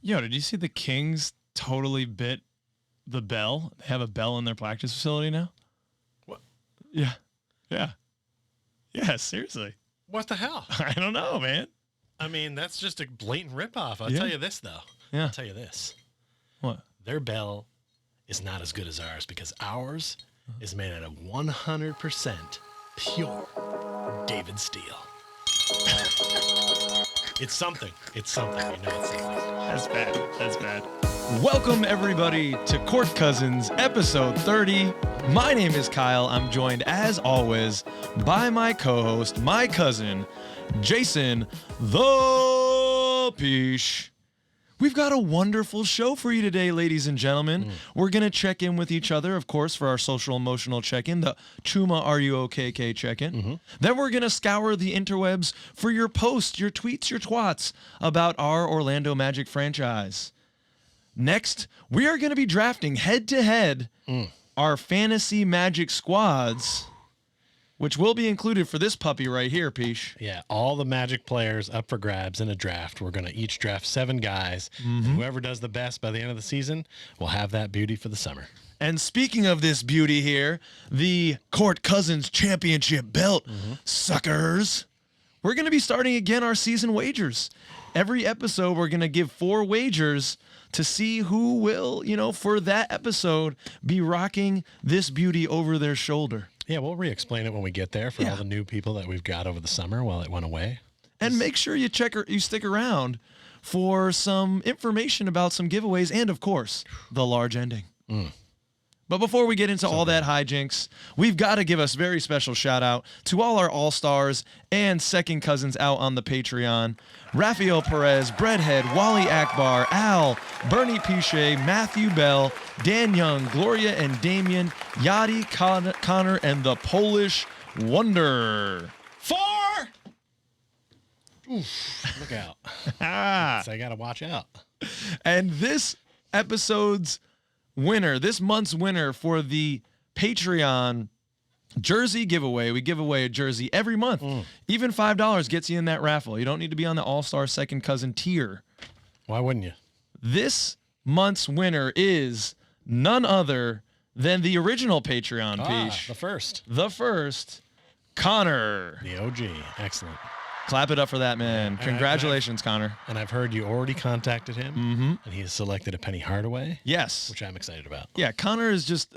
Yo, did you see the Kings totally bit the bell? They have a bell in their practice facility now. What? Yeah. Yeah, seriously. What the hell? I don't know, man. I mean, that's just a blatant ripoff. I'll tell you this, though. Yeah. I'll tell you this. What? Their bell is not as good as ours because ours is made out of 100% pure David steel. It's something. It's something. You know it's something. That's bad. Welcome, everybody, to Court Cousins, episode 30. My name is Kyle. I'm joined, as always, by my co-host, my cousin, Jason the Peach. We've got a wonderful show for you today, ladies and gentlemen. We're going to check in with each other, of course, for our social emotional check-in, the Chuma Are You OK check-in. Then we're going to scour the interwebs for your posts, your tweets, your twats about our Orlando Magic franchise. Next, we are going to be drafting head-to-head our fantasy Magic squads, which will be included for this puppy right here, Peach. Yeah, all the Magic players up for grabs in a draft. We're going to each draft 7 guys. And whoever does the best by the end of the season will have that beauty for the summer. And speaking of this beauty here, the Court Cousins Championship belt, suckers. We're going to be starting again our season wagers. Every episode, we're going to give 4 wagers to see who will, for that episode, be rocking this beauty over their shoulder. Yeah, we'll re-explain it when we get there for all the new people that we've got over the summer while it went away. And make sure you stick around for some information about some giveaways and, of course, the large ending. But before we get into all that hijinks, we've got to give a very special shout out to all our all-stars and second cousins out on the Patreon. Rafael Perez, Breadhead, Wally Akbar, Al, Bernie Pichet, Matthew Bell, Dan Young, Gloria and Damien, Yadi, Connor, and the Polish Wonder. 4! Oof, look out. So I got to watch out. And this month's winner for the Patreon jersey giveaway. We give away a jersey every month. Even $5 gets you in that raffle. You don't need to be on the All-Star second cousin tier. Why wouldn't you? This month's winner is none other than the original Patreon Peach. The first, Connor. The OG. Excellent. Clap it up for that, man. Congratulations, Connor. And I've heard you already contacted him, and he has selected a Penny Hardaway. Yes. Which I'm excited about. Yeah, Connor is just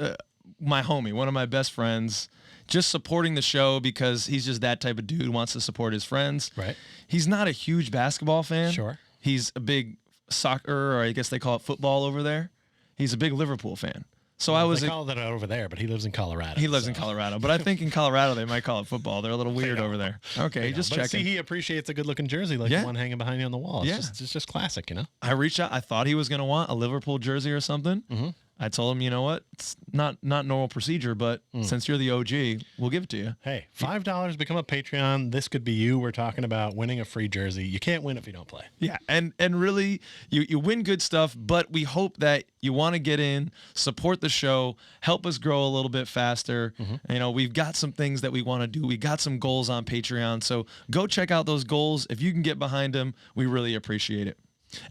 my homie, one of my best friends, just supporting the show because he's just that type of dude, wants to support his friends. Right. He's not a huge basketball fan. Sure. He's a big soccer, or I guess they call it football over there. He's a big Liverpool fan. So they call that over there, but he lives in Colorado. He lives in Colorado, but I think in Colorado they might call it football. They're a little weird over there. Okay, just checking. See, he appreciates a good-looking jersey like the one hanging behind you on the wall. It's just classic, I reached out. I thought he was going to want a Liverpool jersey or something. I told him, you know what? It's not normal procedure, but since you're the OG, we'll give it to you. Hey, $5, become a Patreon. This could be you. We're talking about winning a free jersey. You can't win if you don't play. Yeah, and really, you win good stuff, but we hope that you want to get in, support the show, help us grow a little bit faster. We've got some things that we want to do. We got some goals on Patreon, so go check out those goals. If you can get behind them, we really appreciate it.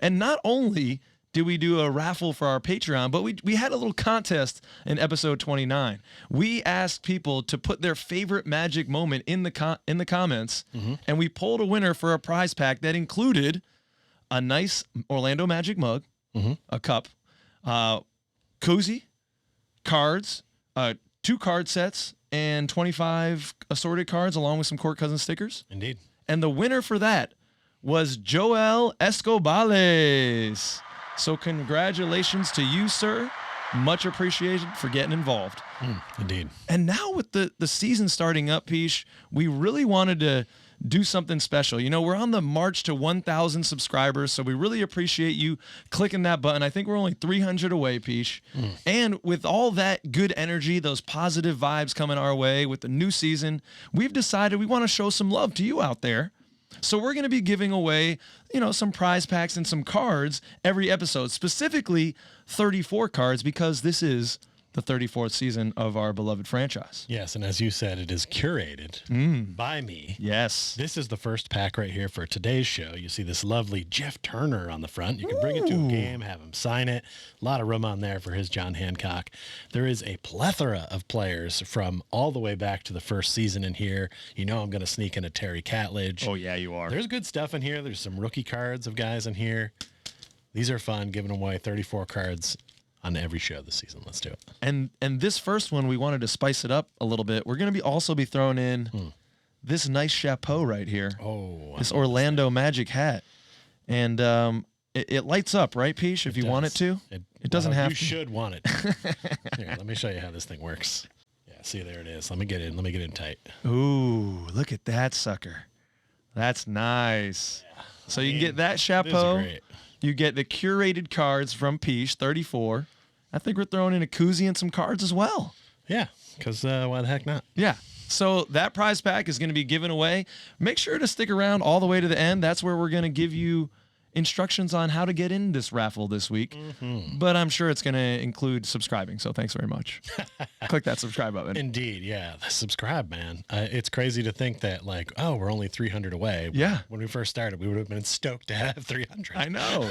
And not only did we do a raffle for our Patreon, but we had a little contest in episode 29. We asked people to put their favorite Magic moment in the comments, and we pulled a winner for a prize pack that included a nice Orlando Magic mug, a cup, koozie, cards, 2 card sets, and 25 assorted cards along with some Court Cousins stickers. Indeed. And the winner for that was Joel Escobales. So congratulations to you, sir. Much appreciated for getting involved. Indeed. And now with the season starting up, Peach, we really wanted to do something special. We're on the march to 1,000 subscribers, so we really appreciate you clicking that button. I think we're only 300 away, Peach. And with all that good energy, those positive vibes coming our way with the new season, we've decided we want to show some love to you out there. So we're going to be giving away, some prize packs and some cards every episode, specifically 34 cards, because this is the 34th season of our beloved franchise. Yes, and as you said, it is curated by me. Yes. This is the first pack right here for today's show. You see this lovely Jeff Turner on the front. You can bring it to a game, have him sign it. A lot of room on there for his John Hancock. There is a plethora of players from all the way back to the first season in here. You know I'm going to sneak in a Terry Catledge. Oh, yeah, you are. There's good stuff in here. There's some rookie cards of guys in here. These are fun, giving away 34 cards on every show this season. Let's do it. And this first one, we wanted to spice it up a little bit. We're going to be also be throwing in this nice chapeau right here. Oh, this Orlando Magic hat. And it lights up, right, Peach, if you want it to? It doesn't have to. You should want it. Here, let me show you how this thing works. Yeah, see, there it is. Let me get in. Let me get in tight. Ooh, look at that sucker. That's nice. Yeah. So you can get that chapeau. Great. You get the curated cards from Peach, 34. I think we're throwing in a koozie and some cards as well. Yeah, because why the heck not? Yeah. So that prize pack is going to be given away. Make sure to stick around all the way to the end. That's where we're going to give you instructions on how to get in this raffle this week. But I'm sure it's going to include subscribing. So thanks very much. Click that subscribe button. Indeed. Yeah. Subscribe, man. It's crazy to think that like, oh, we're only 300 away. Yeah. When we first started, we would have been stoked to have 300. I know.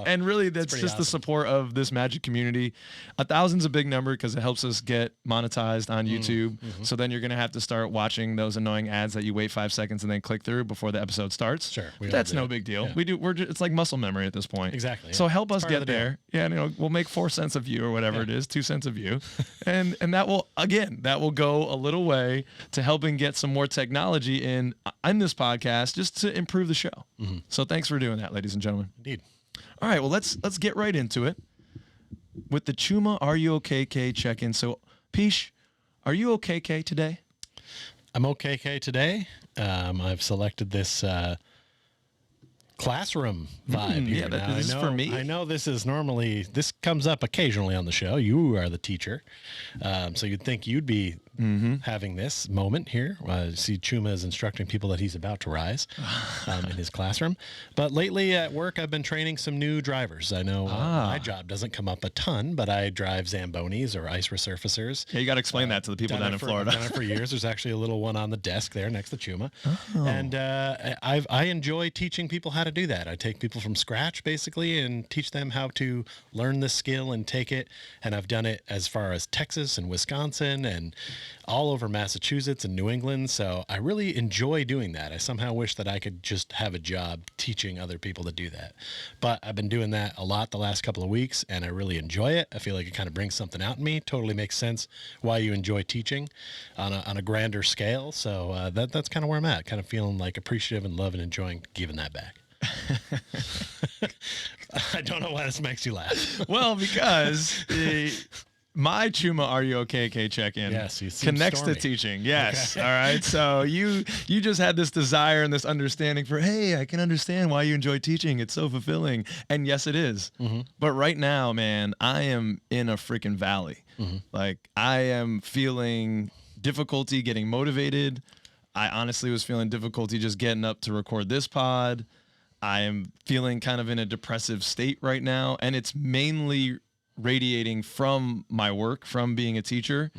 And really that's just awesome. The support of this Magic community. 1,000's a big number because it helps us get monetized on YouTube. So then you're going to have to start watching those annoying ads that you wait 5 seconds and then click through before the episode starts. Sure. That's no big deal. Yeah. It's like muscle memory at this point. Exactly. So help us get there. Yeah, we'll make 4 cents a view or whatever it is, 2 cents a view. and that will go a little way to helping get some more technology in this podcast just to improve the show. So thanks for doing that, ladies and gentlemen. Indeed. All right, well let's get right into it with the Chuma Are You Okay K check-in. So Peach, are you okay K today? I'm okay K today. I've selected this classroom vibe here. Yeah, this is for me. I know this comes up occasionally on the show. You are the teacher. So you'd think you'd be having this moment here. See Chuma is instructing people that he's about to rise in his classroom. But lately at work, I've been training some new drivers. I know my job doesn't come up a ton, but I drive Zambonis or ice resurfacers. Yeah, you got to explain that to the people down in Florida. I've done it for years. There's actually a little one on the desk there next to Chuma. And I enjoy teaching people how to do that. I take people from scratch basically and teach them how to learn this skill and take it. And I've done it as far as Texas and Wisconsin and all over Massachusetts and New England. So I really enjoy doing that. I somehow wish that I could just have a job teaching other people to do that. But I've been doing that a lot the last couple of weeks and I really enjoy it. I feel like it kind of brings something out in me. Totally makes sense why you enjoy teaching on a grander scale. So that's kind of where I'm at, kind of feeling like appreciative and love and enjoying giving that back. I don't know why this makes you laugh. Well, because my Chuma Are You Okay K check-in connects to teaching. Yes. Okay. All right. So you just had this desire and this understanding for, hey, I can understand why you enjoy teaching. It's so fulfilling. And yes, it is. But right now, man, I am in a freaking valley. Like I am feeling difficulty getting motivated. I honestly was feeling difficulty just getting up to record this pod. I am feeling kind of in a depressive state right now, and it's mainly radiating from my work, from being a teacher,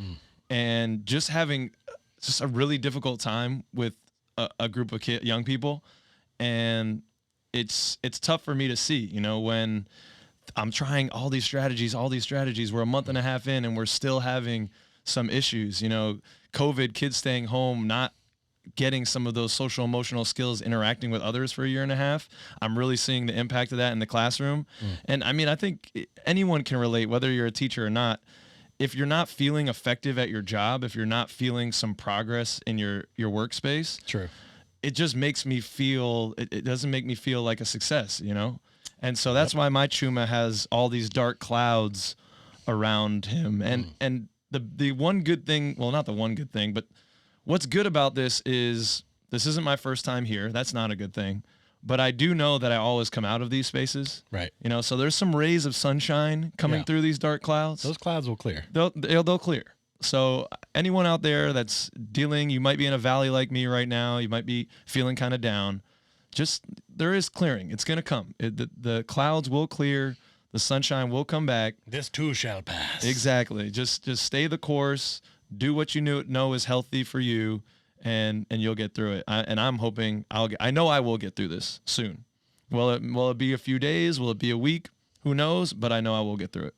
and just having just a really difficult time with a group of young people. And it's tough for me to see, when I'm trying all these strategies. We're a month and a half in, and we're still having some issues. COVID, kids staying home, not getting some of those social emotional skills, interacting with others for a year and a half. I'm really seeing the impact of that in the classroom. And I mean, I think anyone can relate, whether you're a teacher or not. If you're not feeling effective at your job, if you're not feeling some progress in your workspace, true, it just makes me feel, it doesn't make me feel like a success, And so that's why my Chuma has all these dark clouds around him. And the one good thing, well, not the one good thing, but what's good about this is this isn't my first time here. That's not a good thing. But I do know that I always come out of these spaces. Right. So there's some rays of sunshine coming through these dark clouds. Those clouds will clear. They'll clear. So anyone out there that's dealing, you might be in a valley like me right now. You might be feeling kind of down. Just there is clearing. It's going to come. The clouds will clear. The sunshine will come back. This too shall pass. Exactly. Just stay the course. Do what you know is healthy for you, and you'll get through it. I'm hoping I know I will get through this soon. Will it be a few days? Will it be a week? Who knows? But I know I will get through it.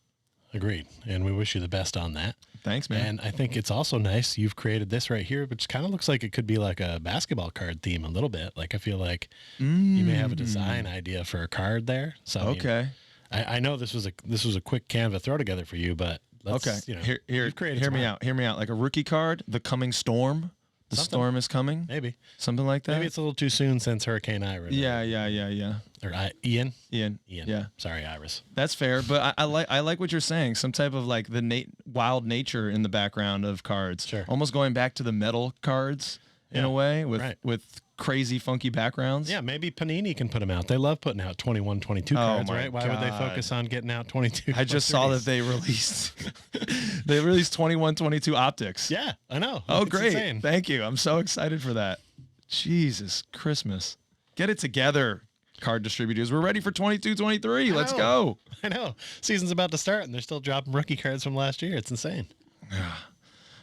Agreed. And we wish you the best on that. Thanks, man. And I think it's also nice you've created this right here, which kind of looks like it could be like a basketball card theme a little bit. Like I feel like you may have a design idea for a card there. So okay. I know this was a quick Canva throw together for you, but okay. Hear me out. Hear me out. Like a rookie card, the coming storm. The storm is coming. Maybe something like that. Maybe it's a little too soon since Hurricane Ira. Yeah. Or Ian. Yeah. Sorry, Iris. That's fair, but I like what you're saying. Some type of like the wild nature in the background of cards. Sure. Almost going back to the metal cards in a way with crazy funky backgrounds. Yeah, maybe Panini can put them out. They love putting out 21, 22 cards, right? Why would they focus on getting out 22? I just saw that they released 21, 22 optics. Yeah, I know. Oh, It's great. insane. Thank you. I'm so excited for that. Jesus Christmas. Get it together, card distributors. We're ready for 22, 23. Let's go. I know. Season's about to start, and they're still dropping rookie cards from last year. It's insane.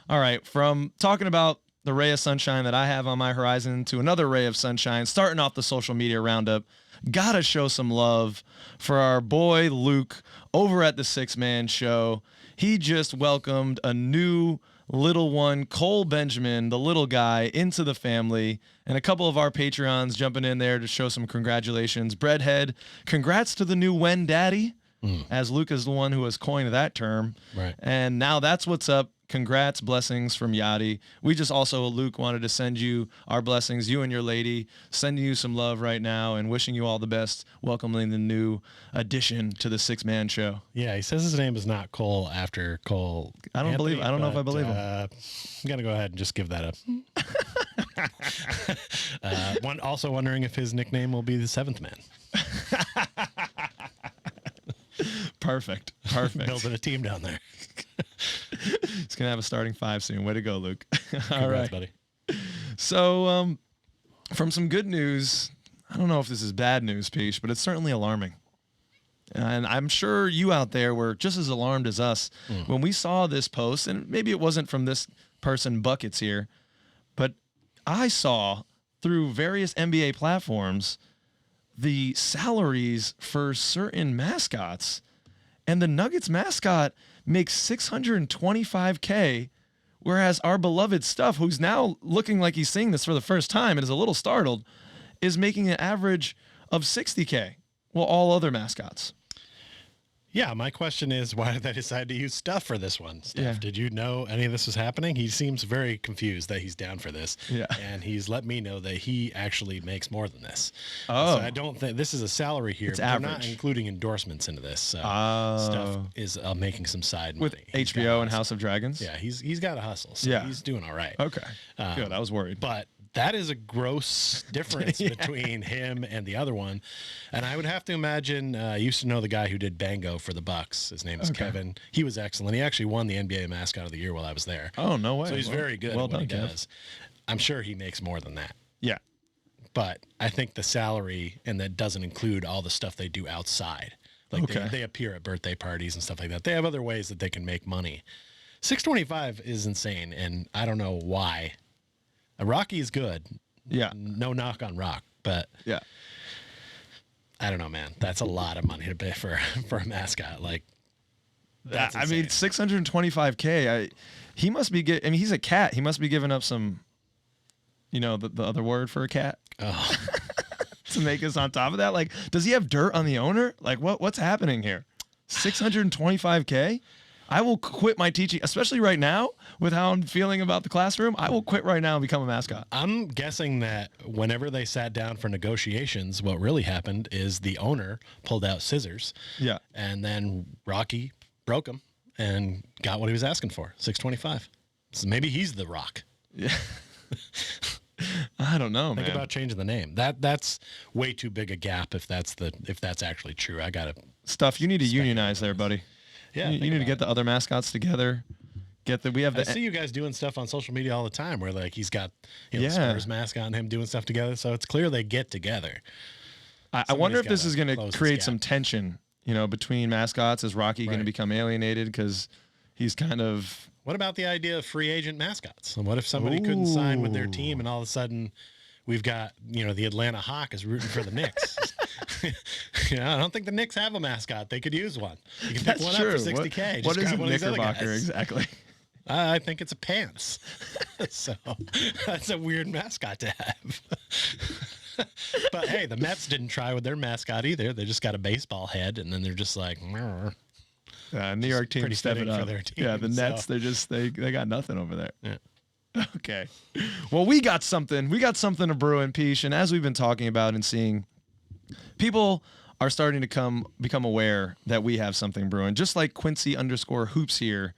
All right. From talking about the ray of sunshine that I have on my horizon to another ray of sunshine, starting off the social media roundup, gotta show some love for our boy Luke over at the Six Man Show. He just welcomed a new little one, Cole Benjamin, the little guy, into the family, and a couple of our Patreons jumping in there to show some congratulations. Breadhead, congrats to the new Wen Daddy, as Luke is the one who has coined that term. Right. And now that's what's up. Congrats, blessings from Yachty. We just also, Luke, wanted to send you our blessings, you and your lady, sending you some love right now and wishing you all the best, welcoming the new addition to the Six Man Show. Yeah, he says his name is not Cole after Cole. I don't Anthony, believe. I don't know if I believe him. I'm gonna go ahead and just give that up. Also wondering if his nickname will be the Seventh Man. Perfect. Building a team down there. He's gonna have a starting five soon. Way to go, Luke. All Congrats, right, buddy. So, from some good news, I don't know if this is bad news, Peach, but it's certainly alarming. And I'm sure you out there were just as alarmed as us when we saw this post, and maybe it wasn't from this person, Buckets here, but I saw through various NBA platforms the salaries for certain mascots, and the Nuggets mascot makes $625K, whereas our beloved Stuff, who's now looking like he's seeing this for the first time and is a little startled, is making an average of $60K. Well, all other mascots. Yeah, my question is, why did they decide to use Stuff for this one? Stuff, Yeah. did you know any of this was happening? He seems very confused that he's down for this. Yeah. And he's let me know that he actually makes more than this. Oh. So I don't think this is a salary here. It's but they're not average. including endorsements into this. So Oh. Stuff is making some side With money. He's got HBO a and hustle. House of Dragons? Yeah, he's got a hustle. So Yeah. he's doing all right. Okay. Good. I was worried. But that is a gross difference between him and the other one. And I would have to imagine, I used to know the guy who did Bango for the Bucks. His name is Kevin. He was excellent. He actually won the NBA Mascot of the Year while I was there. Oh, no way. So he's very good Well at what done, he Kev. does. I'm sure he makes more than that. Yeah. But I think the salary, and that doesn't include all the stuff they do outside. Like Okay. they appear at birthday parties and stuff like that. They have other ways that they can make money. 625 is insane, and I don't know why. Rocky is good. Yeah. No knock on Rock, but Yeah. I don't know, man. That's a lot of money to pay for a mascot. Like, that's I mean, insane. 625K. He must be I mean, he's a cat. He must be giving up some, the other word for a cat Oh, to make us on top of that. Like, does he have dirt on the owner? Like, what's happening here? 625K? I will quit my teaching, especially right now with how I'm feeling about the classroom. I will quit right now and become a mascot. I'm guessing that whenever they sat down for negotiations, what really happened is the owner pulled out scissors. Yeah. And then Rocky broke them and got what he was asking for, 625. So maybe he's the Rock. Yeah. I don't know, Think man. about changing the name. That's way too big a gap if that's actually true. I gotta. Stuff, you need to unionize there, buddy. Yeah, You need to get the other mascots together. We have I the see you guys doing stuff on social media all the time where like he's got Yeah. Spurs mascot and him doing stuff together. So it's clear they get together. I wonder if this gotta is going to close this create gap. some tension between mascots? Is Rocky going to Right. become alienated because he's kind of... What about the idea of free agent mascots? And what if somebody couldn't sign with their team and all of a sudden we've got, the Atlanta Hawk is rooting for the Knicks? I don't think the Knicks have a mascot. They could use one. You can pick one up for $60K. What is a one of these other knickerbocker guys. exactly? I think it's a pants. So that's a weird mascot to have. But hey, the Mets didn't try with their mascot either. They just got a baseball head, and then they're just like, "Meh." New York team pretty stepping fitting up. for their team, Yeah, the Nets, so. they got nothing over there. Yeah. Okay. Well, we got something. We got something to brew in Peach, and as we've been talking about and seeing, people are starting to become aware that we have something brewing. Just like Quincy_hoops here,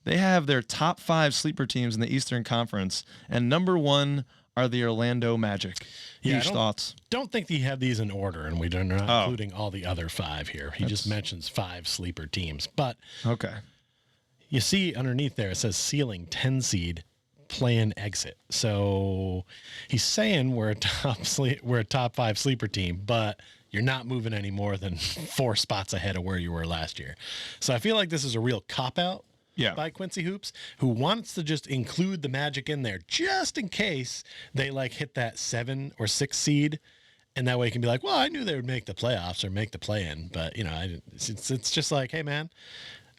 they have their top 5 sleeper teams in the Eastern Conference, and number 1 are the Orlando Magic. Yeah, Peach, thoughts? Don't think he had these in order, and we're not Oh. including all the other 5 here. He just mentions 5 sleeper teams. But Okay. you see underneath there, it says ceiling 10 seed play-in exit. So he's saying we're a top 5 sleeper team, but you're not moving any more than 4 spots ahead of where you were last year. So I feel like this is a real cop-out by Quincy Hoops, who wants to just include the Magic in there just in case they hit that 7 or 6 seed. And that way he can be like, well, I knew they would make the playoffs or make the play-in. But, it's just like, hey, man,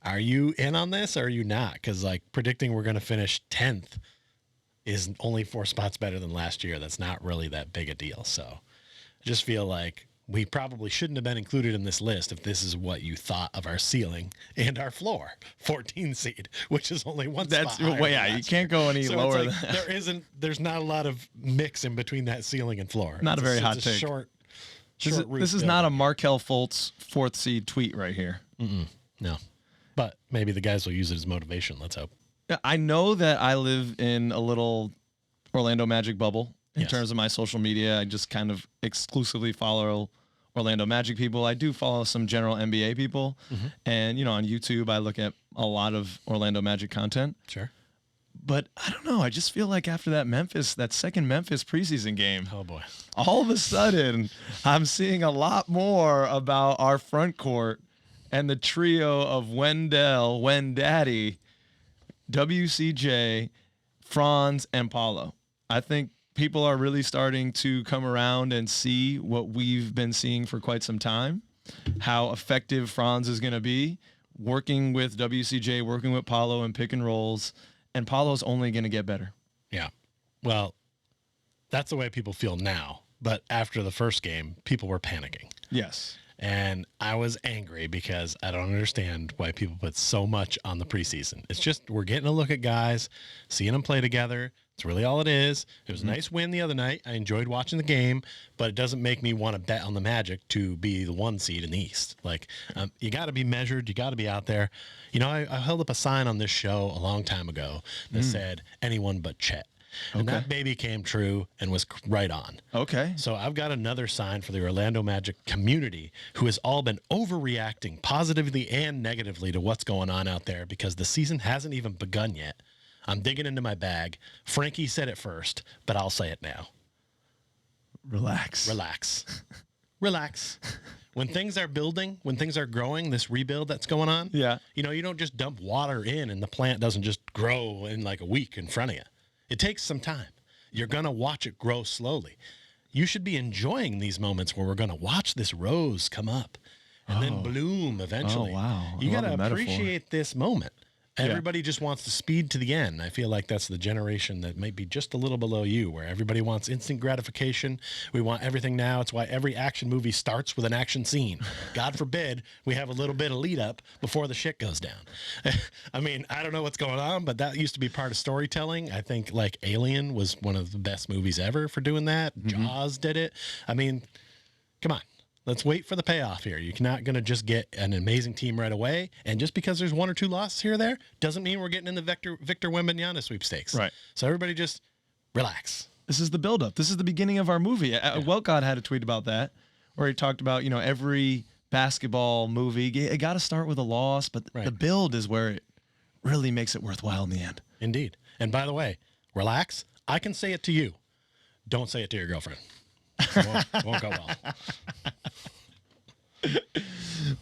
are you in on this or are you not? Because, predicting we're going to finish 10th is only 4 spots better than last year. That's not really that big a deal. So I just feel like we probably shouldn't have been included in this list if this is what you thought of our ceiling and our floor. 14 seed, which is only one spot higher than you last can't go any year. lower It's than that. there's not a lot of mix in between that ceiling and floor. Not a very hot it's a take. short This is not a Markel Fultz 4th seed tweet right here. No. But maybe the guys will use it as motivation. Let's hope. I know that I live in a little Orlando Magic bubble in Yes. terms of my social media. I just kind of exclusively follow Orlando Magic people. I do follow some general NBA people. And, on YouTube, I look at a lot of Orlando Magic content. Sure. But I don't know. I just feel like after that second Memphis preseason game, Oh, boy. all of a sudden, I'm seeing a lot more about our front court and the trio of Wendell, Wendaddy, WCJ, Franz, and Paolo. I think people are really starting to come around and see what we've been seeing for quite some time, how effective Franz is going to be, working with WCJ, working with Paolo and pick and rolls, and Paolo's only going to get better. Yeah. Well, that's the way people feel now. But after the first game, people were panicking. Yes. And I was angry because I don't understand why people put so much on the preseason. It's just we're getting a look at guys, seeing them play together. It's really all it is. It was a nice win the other night. I enjoyed watching the game, but it doesn't make me want to bet on the Magic to be the 1 seed in the East. You got to be measured. You got to be out there. I held up a sign on this show a long time ago that said anyone but Chet. And that baby came true and was right on. Okay. So I've got another sign for the Orlando Magic community who has all been overreacting positively and negatively to what's going on out there because the season hasn't even begun yet. I'm digging into my bag. Frankie said it first, but I'll say it now. Relax. Relax. When things are building, when things are growing, this rebuild that's going on, Yeah. you don't just dump water in and the plant doesn't just grow in a week in front of you. It takes some time. You're going to watch it grow slowly. You should be enjoying these moments where we're going to watch this rose come up and then bloom eventually. Oh, wow. You I got love to the metaphor. appreciate this moment. Everybody just wants to speed to the end. I feel like that's the generation that might be just a little below you, where everybody wants instant gratification. We want everything now. It's why every action movie starts with an action scene. God forbid we have a little bit of lead up before the shit goes down. I mean, I don't know what's going on, but that used to be part of storytelling. I think Alien was one of the best movies ever for doing that. Jaws did it. I mean, come on. Let's wait for the payoff here. You're not going to just get an amazing team right away. And just because there's 1 or 2 losses here or there doesn't mean we're getting in the Victor Wembanyama sweepstakes. Right. So everybody just relax. This is the buildup. This is the beginning of our movie. Welcott had a tweet about that where he talked about, every basketball movie, it got to start with a loss, but the build is where it really makes it worthwhile in the end. Indeed. And by the way, relax. I can say it to you. Don't say it to your girlfriend. It won't go well.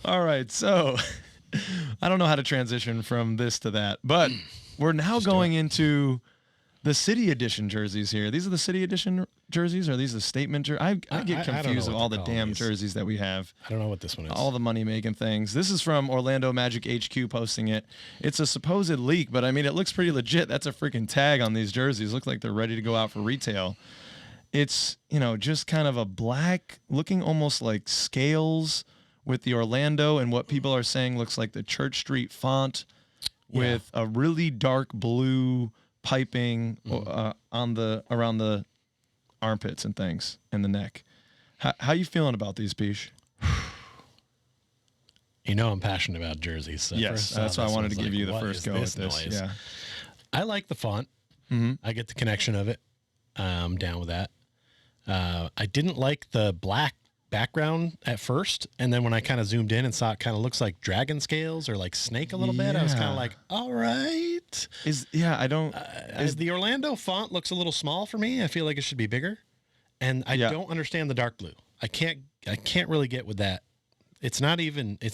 All right, so I don't know how to transition from this to that, but we're now going into the City Edition jerseys here. These are the City Edition jerseys, or are these the statement jerseys? I get confused of all the damn jerseys that we have. I don't know what this one is. All the money-making things. This is from Orlando Magic HQ posting it. It's a supposed leak, but I mean, it looks pretty legit. That's a freaking tag on these jerseys. Look like they're ready to go out for retail. It's, just kind of a black, looking almost like scales with the Orlando, and what people are saying looks like the Church Street font with a really dark blue piping around the armpits and things and the neck. How you feeling about these, Peach? I'm passionate about jerseys. So yes, that's why I wanted to give you the first go at this. Noise? Yeah, I like the font. I get the connection of it. I'm down with that. I didn't like the black background at first, and then when I kind of zoomed in and saw it kind of looks like dragon scales or like snake a little bit, I was kind of like, all right. The Orlando font looks a little small for me. I feel like it should be bigger, and I don't understand the dark blue. I can't really get with that. It's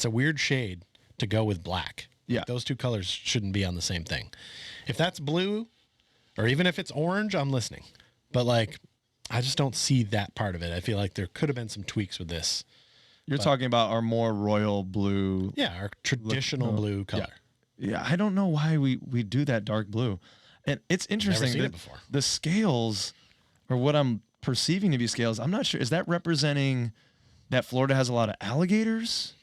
a weird shade to go with black. Yeah, those two colors shouldn't be on the same thing. If that's blue, or even if it's orange, I'm listening. But I just don't see that part of it. I feel like there could have been some tweaks with this. You're talking about our more royal blue. Yeah, our traditional blue color. Yeah, I don't know why we do that dark blue. And it's interesting. Never seen it before. The scales, or what I'm perceiving to be scales, I'm not sure. Is that representing that Florida has a lot of alligators?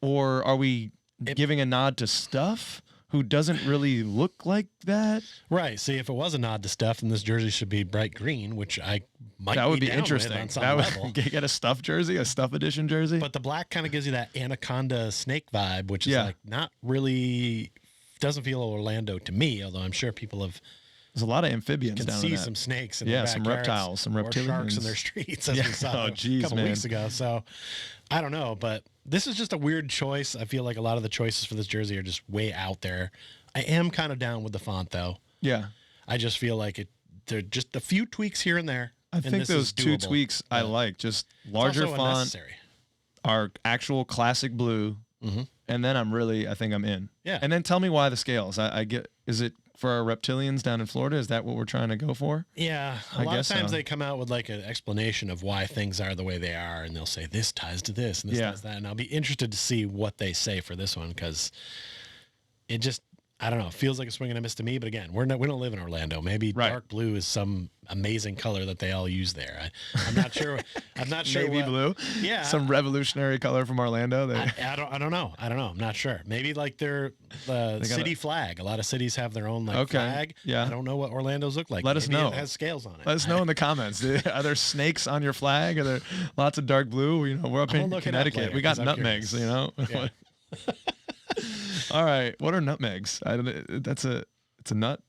Or are we giving a nod to Stuff, who doesn't really look like that? Right. See, if it was a nod to Stuff, then this jersey should be bright green, which I might that would be down interesting. With on some that level. would get a Stuff jersey, a Stuff edition jersey. But the black kind of gives you that anaconda snake vibe, which is not really, doesn't feel Orlando to me, although I'm sure people have. There's a lot of amphibians down there. Can see some snakes in their some reptiles, some reptilians. Or sharks in their streets, as we saw a couple weeks ago. So I don't know, but this is just a weird choice. I feel like a lot of the choices for this jersey are just way out there. I am kind of down with the font, though. Yeah. I just feel like there are just a few tweaks here and there. I think those two tweaks I like. Just larger font, our actual classic blue, and then I think I'm in. Yeah. And then tell me why the scales. I get, is it for our reptilians down in Florida? Is that what we're trying to go for? Yeah. A lot of times they come out with like an explanation of why things are the way they are, and they'll say this ties to this and this ties to that. And I'll be interested to see what they say for this one, because it just, I don't know. It feels like a swing and a miss to me, but again, we don't live in Orlando. Maybe dark blue is some amazing color that they all use there. I'm not sure. I'm not sure. Navy blue. Yeah. Some revolutionary color from Orlando. I don't know. I'm not sure. Maybe like their city flag. A lot of cities have their own flag. Yeah. I don't know what Orlando's look like. Let us know. It has scales on it. Let us know in the comments. Are there snakes on your flag? Are there lots of dark blue? We're up in Connecticut. We got nutmegs. Yeah. All right. What are nutmegs? It's a nut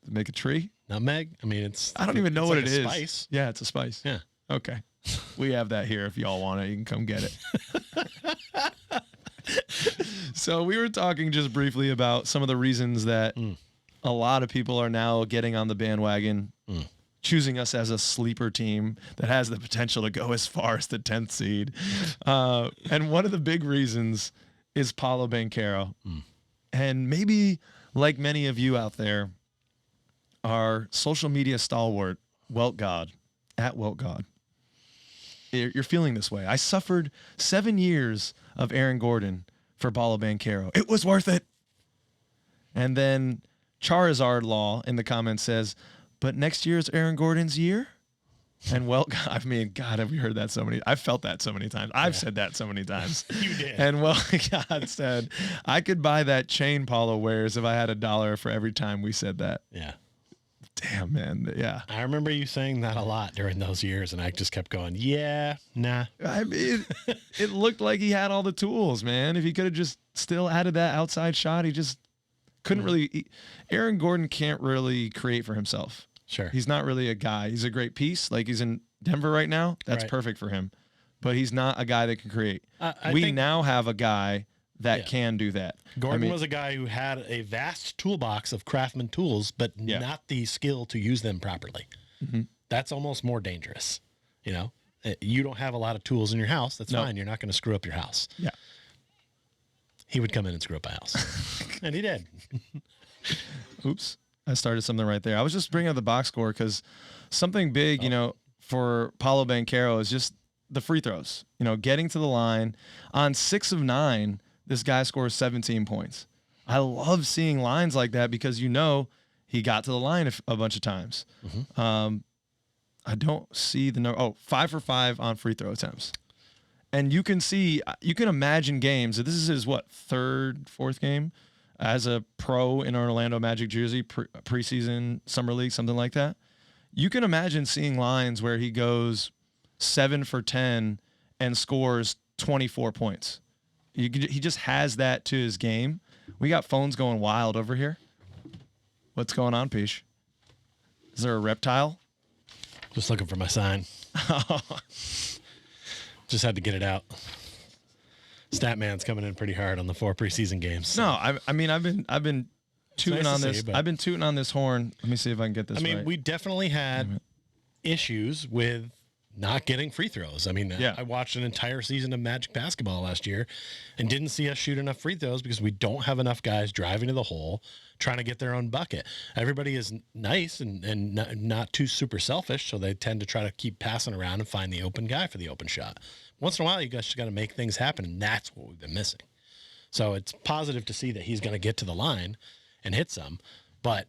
to make a tree. Nutmeg? I mean, I don't even know what it is. Spice. Yeah, it's a spice. Yeah. Okay. We have that here. If y'all want it, you can come get it. So we were talking just briefly about some of the reasons that a lot of people are now getting on the bandwagon, choosing us as a sleeper team that has the potential to go as far as the 10th seed. And one of the big reasons is Paolo Banchero. And maybe, like many of you out there, our social media stalwart, Welt God, at Welt God, you're feeling this way. I suffered 7 years of Aaron Gordon for Paolo Banchero. It was worth it. And then Charizard Law in the comments says, but next year is Aaron Gordon's year? And God, have we heard that so many? I've felt that so many times. I've said that so many times. You did. And God said, I could buy that chain Paulo wears if I had $1 for every time we said that. Yeah. Damn, man. Yeah. I remember you saying that a lot during those years, and I just kept going, yeah, nah. I mean, it looked like he had all the tools, man. If he could have just still added that outside shot, he just couldn't really. Aaron Gordon can't really create for himself. Sure. He's not really a guy. He's a great piece. Like he's in Denver right now. That's perfect for him. But he's not a guy that can create. We now have a guy that can do that. Gordon was a guy who had a vast toolbox of craftsman tools, but not the skill to use them properly. That's almost more dangerous, You don't have a lot of tools in your house. That's fine. You're not going to screw up your house. Yeah. He would come in and screw up my house. And he did. Oops. I started something right there. I was just bringing up the box score because something big, for Paolo Banchero is just the free throws. Getting to the line. On 6 of 9, this guy scores 17 points. I love seeing lines like that because he got to the line a bunch of times. Mm-hmm. I don't see the number. 5 for 5 on free throw attempts. And you can imagine games. This is his, third, fourth game as a pro in an Orlando Magic jersey, preseason, summer league, something like that. You can imagine seeing lines where he goes 7 for 10 and scores 24 points. He just has that to his game. We got phones going wild over here. What's going on, Peach? Is there a reptile? Just looking for my sign. Just had to get it out. Statman's coming in pretty hard on the 4 preseason games. No, I've been tooting on this. See, I've been tooting on this horn. Let me see if I can get this right. We definitely had issues with not getting free throws. I watched an entire season of Magic basketball last year and didn't see us shoot enough free throws because we don't have enough guys driving to the hole trying to get their own bucket. Everybody is nice and not too super selfish, so they tend to try to keep passing around and find the open guy for the open shot. Once in a while, you guys just got to make things happen, and that's what we've been missing. So it's positive to see that he's going to get to the line and hit some, but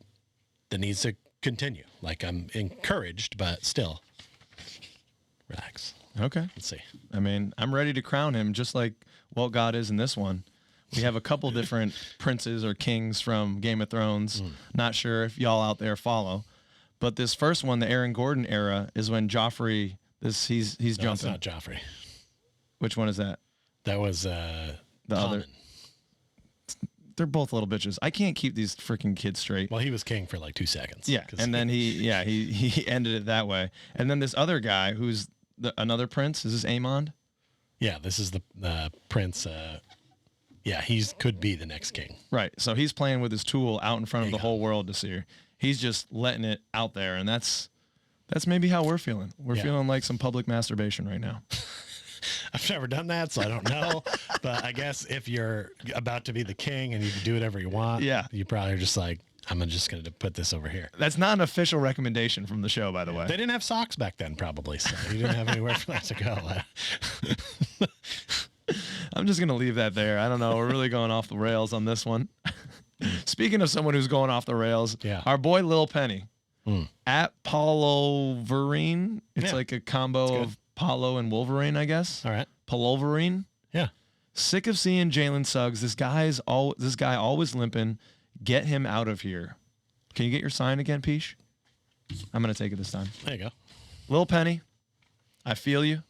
that needs to continue. I'm encouraged, but still. Relax. Okay. Let's see. I'm ready to crown him just like Walt God is in this one. We have a couple different princes or kings from Game of Thrones. Not sure if y'all out there follow. But this first one, the Aaron Gordon era, is when Joffrey, he's jumping. It's not Joffrey. Which one is that? That was the other. They're both little bitches. I can't keep these freaking kids straight. Well, he was king for 2 seconds. Yeah, and then he ended it that way. And then this other guy who's another prince. Is this Aemond? Yeah, this is the prince. He could be the next king. Right. So he's playing with his tool out in front of the whole world to see. He's just letting it out there, and that's maybe how we're feeling. We're feeling like some public masturbation right now. I've never done that, so I don't know. But I guess if you're about to be the king and you can do whatever you want, you probably are just like, I'm just going to put this over here. That's not an official recommendation from the show, by the way. They didn't have socks back then, probably, so you didn't have anywhere for that to go. I'm just going to leave that there. I don't know. We're really going off the rails on this one. Speaking of someone who's going off the rails, our boy Lil Penny at Paulo Vereen. It's like a combo of Paulo and Wolverine, I guess. All right. Pauloverine. Yeah. Sick of seeing Jalen Suggs. This guy always limping. Get him out of here. Can you get your sign again, Peach? I'm going to take it this time. There you go. Lil Penny, I feel you,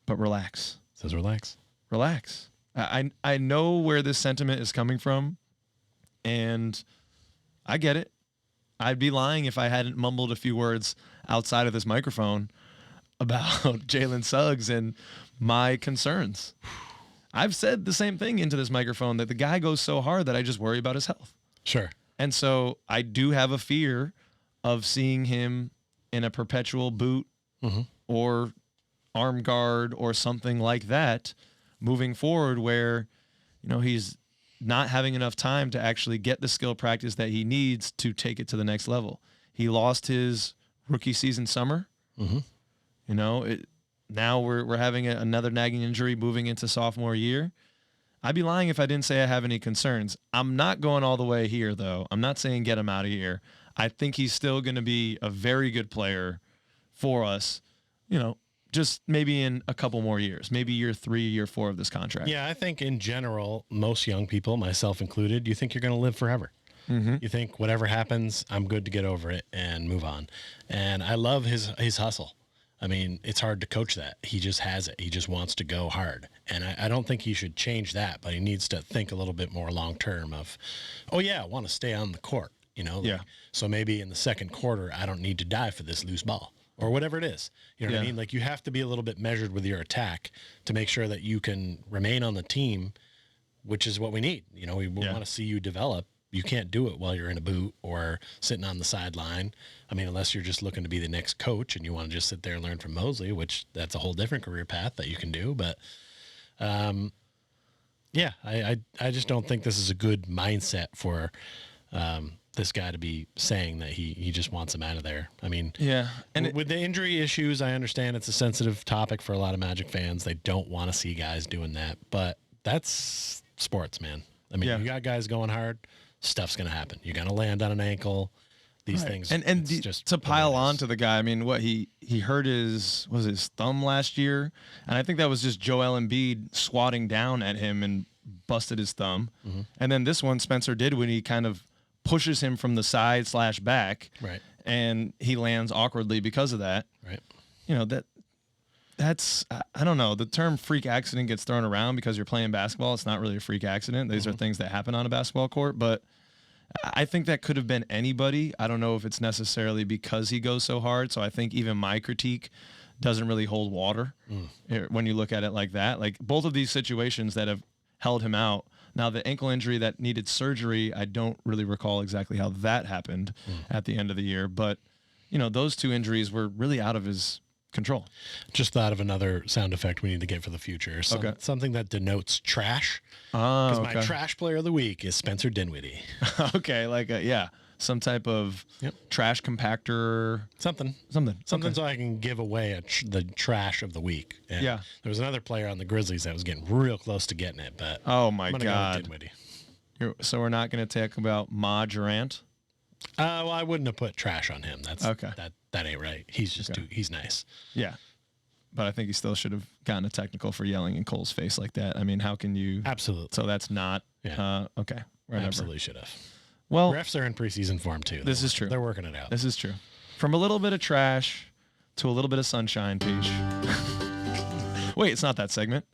but relax. Says relax. Relax. I know where this sentiment is coming from, and I get it. I'd be lying if I hadn't mumbled a few words outside of this microphone about Jalen Suggs and my concerns. I've said the same thing into this microphone, that the guy goes so hard that I just worry about his health. Sure. And so I do have a fear of seeing him in a perpetual boot or arm guard or something like that moving forward, where, he's not having enough time to actually get the skill practice that he needs to take it to the next level. He lost his rookie season summer. Now we're having another nagging injury moving into sophomore year. I'd be lying if I didn't say I have any concerns. I'm not going all the way here, though. I'm not saying get him out of here. I think he's still going to be a very good player for us, just maybe in a couple more years, maybe year 3, year 4 of this contract. Yeah, I think in general, most young people, myself included, you think you're going to live forever. You think whatever happens, I'm good to get over it and move on. And I love his hustle. It's hard to coach that. He just has it. He just wants to go hard. And I don't think he should change that, but he needs to think a little bit more long term of, I want to stay on the court, So maybe in the second quarter, I don't need to dive for this loose ball or whatever it is. You know what I mean? Like, you have to be a little bit measured with your attack to make sure that you can remain on the team, which is what we need. We want to see you develop you can't do it while you're in a boot or sitting on the sideline. I mean, unless you're just looking to be the next coach and you want to just sit there and learn from Mosley, which that's a whole different career path that you can do. But yeah, I just don't think this is a good mindset for this guy to be saying that he just wants him out of there. I mean, yeah, and with the injury issues, I understand it's a sensitive topic for a lot of Magic fans. They don't want to see guys doing that, but that's sports, man. I mean, you got guys going hard, stuff's going to happen. You're going to land on an ankle. These things, and just to pile on to the guy. I mean, what he hurt his thumb last year, and I think that was just Joel Embiid swatting down at him and busted his thumb. And then this one Spencer did when he kind of pushes him from the side / back, right, and he lands awkwardly because of that. Right. You know, that's I don't know. The term freak accident gets thrown around because you're playing basketball. It's not really a freak accident. These are things that happen on a basketball court, but I think that could have been anybody. I don't know if it's necessarily because he goes so hard. So I think even my critique doesn't really hold water when you look at it like that. Like both of these situations that have held him out. Now the ankle injury that needed surgery, I don't really recall exactly how that happened at the end of the year. But, you know, those two injuries were really out of his control. Just thought of another sound effect we need to get for the future. Something that denotes trash. Because my trash player of the week is Spencer Dinwiddie. Okay, like some type of trash compactor. Something so I can give away the trash of the week. And there was another player on the Grizzlies that was getting real close to getting it, but oh my I'm gonna God. go with Dinwiddie. So we're not going to talk about Ma Durant? Well, I wouldn't have put trash on him. That's okay. That ain't right. He's just he's nice. Yeah. But I think he still should have gotten a technical for yelling in Cole's face like that. I mean, how can you? Absolutely. So that's not. Okay. Whatever. Absolutely should have. Well, refs are in preseason form too. This is true. They're working it out. This is true. From a little bit of trash to a little bit of sunshine, Peach. Wait, it's not that segment.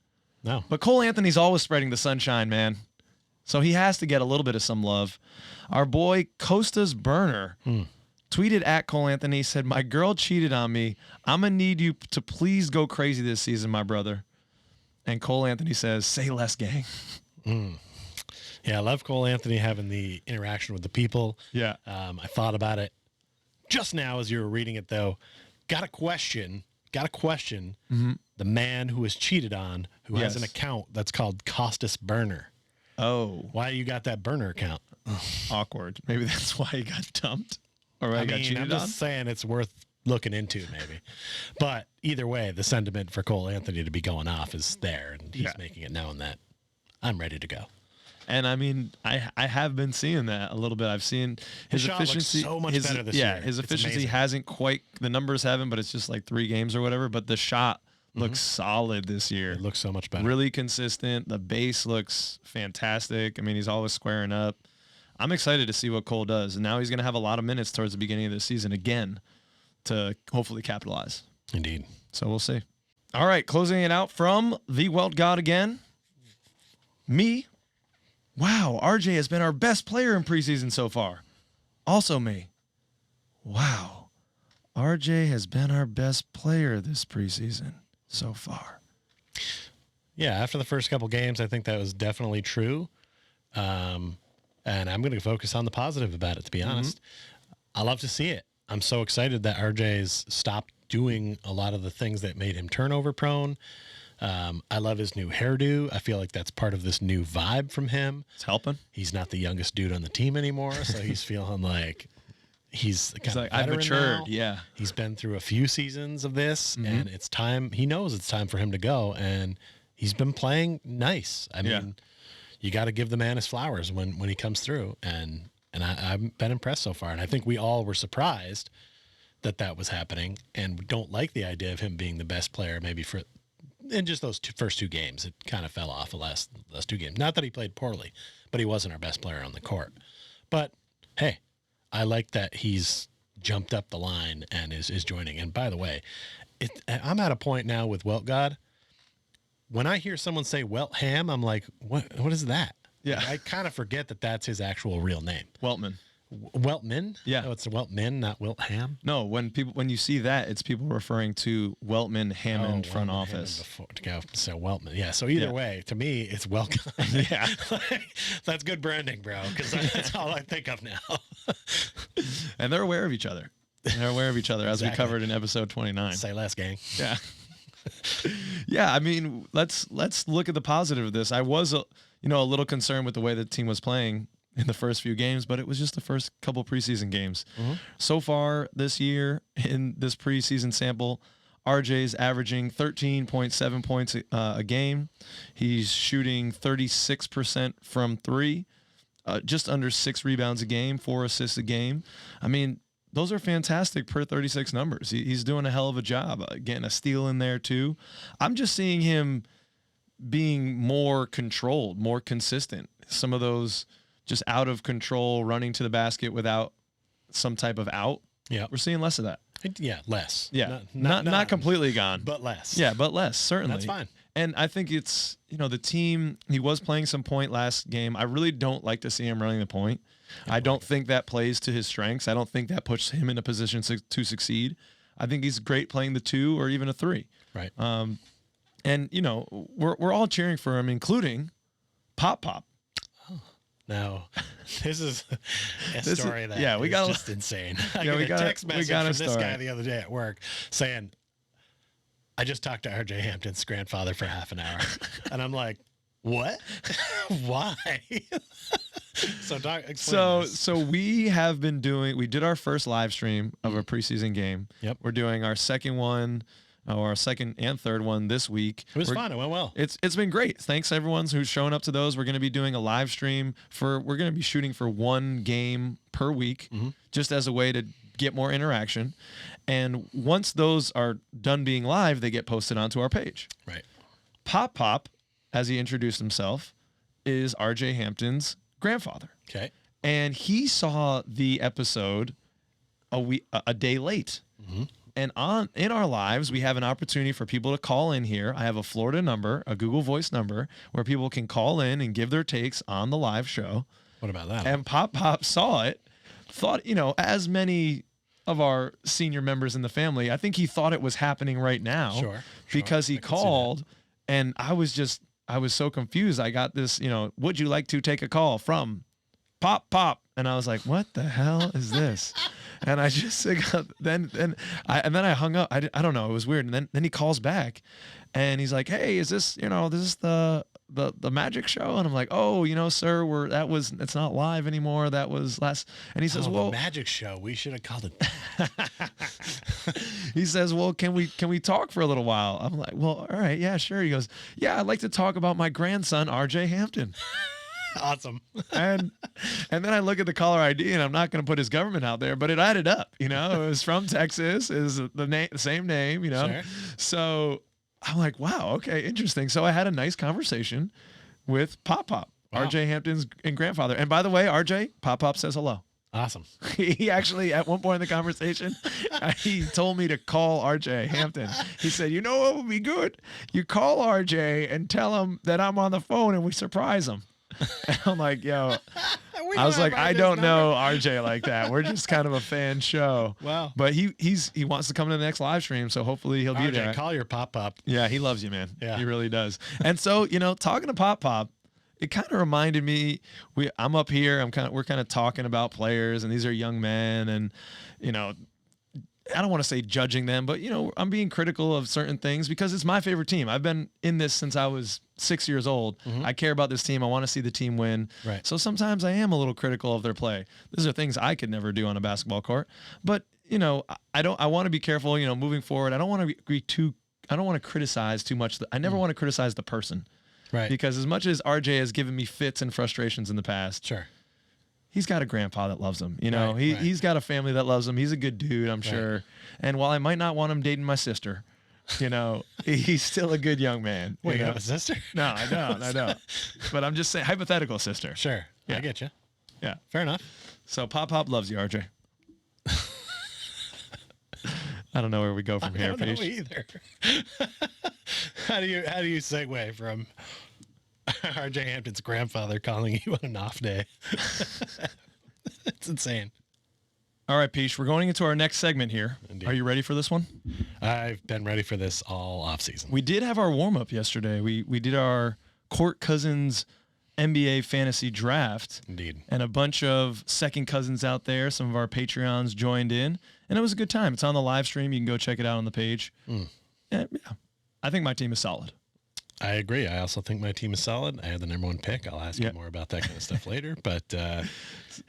No. But Cole Anthony's always spreading the sunshine, man. So he has to get a little bit of some love. Our boy Costa's Burner tweeted at Cole Anthony, said, "My girl cheated on me. I'm going to need you to please go crazy this season, my brother." And Cole Anthony says, "Say less, gang." Yeah, I love Cole Anthony having the interaction with the people. Yeah. I thought about it just now as you were reading it, though. Got to question the man who was cheated on, who has an account that's called Costas Burner. Oh. Why you got that burner account? Awkward. Maybe that's why he got dumped. Or why he got cheated I'm just saying it's worth looking into, maybe. But either way, the sentiment for Cole Anthony to be going off is there, and he's making it known that I'm ready to go. And I mean, I have been seeing that a little bit. I've seen his efficiency looks so much better this year. Yeah, his efficiency hasn't quite, the numbers haven't, but it's just like 3 games or whatever. But the shot looks solid this year. It looks so much better. Really consistent. The base looks fantastic. I mean, he's always squaring up. I'm excited to see what Cole does. And now he's going to have a lot of minutes towards the beginning of the season again to hopefully capitalize. Indeed. So we'll see. All right, closing it out from the Welt God again. Me. Wow, RJ has been our best player in preseason so far. Also me. Wow, RJ has been our best player this preseason so far. Yeah, after the first couple games, I think that was definitely true. And I'm going to focus on the positive about it, to be honest. I love to see it. I'm so excited that RJ's stopped doing a lot of the things that made him turnover prone. I love his new hairdo. I feel like that's part of this new vibe from him. It's helping. He's not the youngest dude on the team anymore, so he's feeling like he's like, I've matured. Now. Yeah. He's been through a few seasons of this, and it's time. He knows it's time for him to go, and he's been playing nice. I mean, you got to give the man his flowers when he comes through, and I've been impressed so far. And I think we all were surprised that was happening, and we don't like the idea of him being the best player maybe in just those first 2 games. It kind of fell off the last 2 games. Not that he played poorly, but he wasn't our best player on the court. But hey, I like that he's jumped up the line and is joining. And by the way, I'm at a point now with Welt God. When I hear someone say Welt Ham, I'm like, what is that? Yeah. I kind of forget that that's his actual real name. Weltman. Weltman? Yeah. Oh, it's Weltman, not Wiltham. No, when you see that, it's people referring to Weltman Hammond front Weltman, office. Hammond to go. So Weltman. Yeah. So either way, to me, it's welcome. Yeah. That's good branding, bro, because that's all I think of now. And they're aware of each other. They're aware of each other, as we covered in episode 29. Say less, gang. Yeah. Yeah, I mean, let's look at the positive of this. I was a little concerned with the way the team was playing in the first few games, but it was just the first couple preseason games. So far this year in this preseason sample, RJ's averaging 13.7 points a game. He's shooting 36% from three, just under 6 rebounds a game, 4 assists a game. I mean, those are fantastic per 36 numbers. He's doing a hell of a job, getting a steal in there too. I'm just seeing him being more controlled, more consistent. Some of those just out of control, running to the basket without some type of out. Yeah, we're seeing less of that. Yeah, less. Yeah, not completely gone, but less. Yeah, but less, certainly. That's fine. And I think it's, the team, he was playing some point last game. I really don't like to see him running the point. I don't think that plays to his strengths. I don't think that puts him in a position to succeed. I think he's great playing the 2 or even a 3. Right. And we're all cheering for him, including Pop. Now, this is a story that is just insane. I got a text message from this guy the other day at work saying, I just talked to RJ Hampton's grandfather for half an hour. And I'm like, what? Why? So we have been we did our first live stream of a preseason game. Yep. We're doing our second one, or our second and third one this week. It was fun. It went well. It's been great. Thanks everyone who's showing up to those. We're going to be doing a live stream we're going to be shooting for 1 game per week, just as a way to get more interaction. And once those are done being live, they get posted onto our page. Right. Pop, as he introduced himself, is RJ Hampton's grandfather. Okay. And he saw the episode a day late. And in our lives, we have an opportunity for people to call in here. I have a Florida number, a Google Voice number, where people can call in and give their takes on the live show. What about that? And Pop saw it, thought, as many of our senior members in the family, I think he thought it was happening right now. Sure. Because he called, and I was so confused. I got this, would you like to take a call from Pop? And I was like, what the hell is this? And I just then I hung up. I don't know. It was weird. And then he calls back, and he's like, "Hey, is this the magic show?" And I'm like, "Oh, sir, it's not live anymore. That was last." And he says, "Well, the magic show. We should have called it." He says, "Well, can we talk for a little while?" I'm like, "Well, all right, yeah, sure." He goes, "Yeah, I'd like to talk about my grandson, RJ Hampton." Awesome. and then I look at the caller ID, and I'm not going to put his government out there, but it added up. It was from Texas, is the same name. Sure. So I'm like, wow, okay, interesting. So I had a nice conversation with Pop, Wow. RJ Hampton's grandfather. And by the way, RJ, Pop says hello. Awesome. He actually, at one point in the conversation, he told me to call RJ Hampton. He said, what would be good? You call RJ and tell him that I'm on the phone and we surprise him. And I'm like, yo, I was like, I don't know RJ like that. We're just kind of a fan show. Wow. But he wants to come to the next live stream, so hopefully he'll be there. Call your Pop. Yeah, he loves you, man. Yeah. He really does. And so, talking to Pop, it kind of reminded me, I'm up here, we're kind of talking about players, and these are young men, and I don't want to say judging them, but I'm being critical of certain things because it's my favorite team. I've been in this since I was 6 years old. I care about this team. I want to see the team win. Right. So sometimes I am a little critical of their play. These are things I could never do on a basketball court. But I want to be careful. Moving forward, I don't want to criticize too much. I never want to criticize the person. Right. Because as much as RJ has given me fits and frustrations in the past, sure, he's got a grandpa that loves him. Right. He's got a family that loves him. He's a good dude, I'm sure. And while I might not want him dating my sister, he's still a good young man. Wait, you have a sister? No, I don't. But I'm just saying, hypothetical sister. Sure. Yeah. I get you. Yeah. Fair enough. So Pop loves you, RJ. I don't know where we go from here, I don't know Paige. either. How do you segue from RJ Hampton's grandfather calling you on an off day? It's insane. All right, Peach, we're going into our next segment here. Indeed. Are you ready for this one? I've been ready for this all off season. We did have our warm-up yesterday. We did our Court Cousins NBA fantasy draft. Indeed. And a bunch of second cousins out there. Some of our Patreons joined in, and it was a good time. It's on the live stream. You can go check it out on the page. Yeah, I think my team is solid. I agree. I also think my team is solid. I had the number 1 pick. I'll ask you more about that kind of stuff later, but it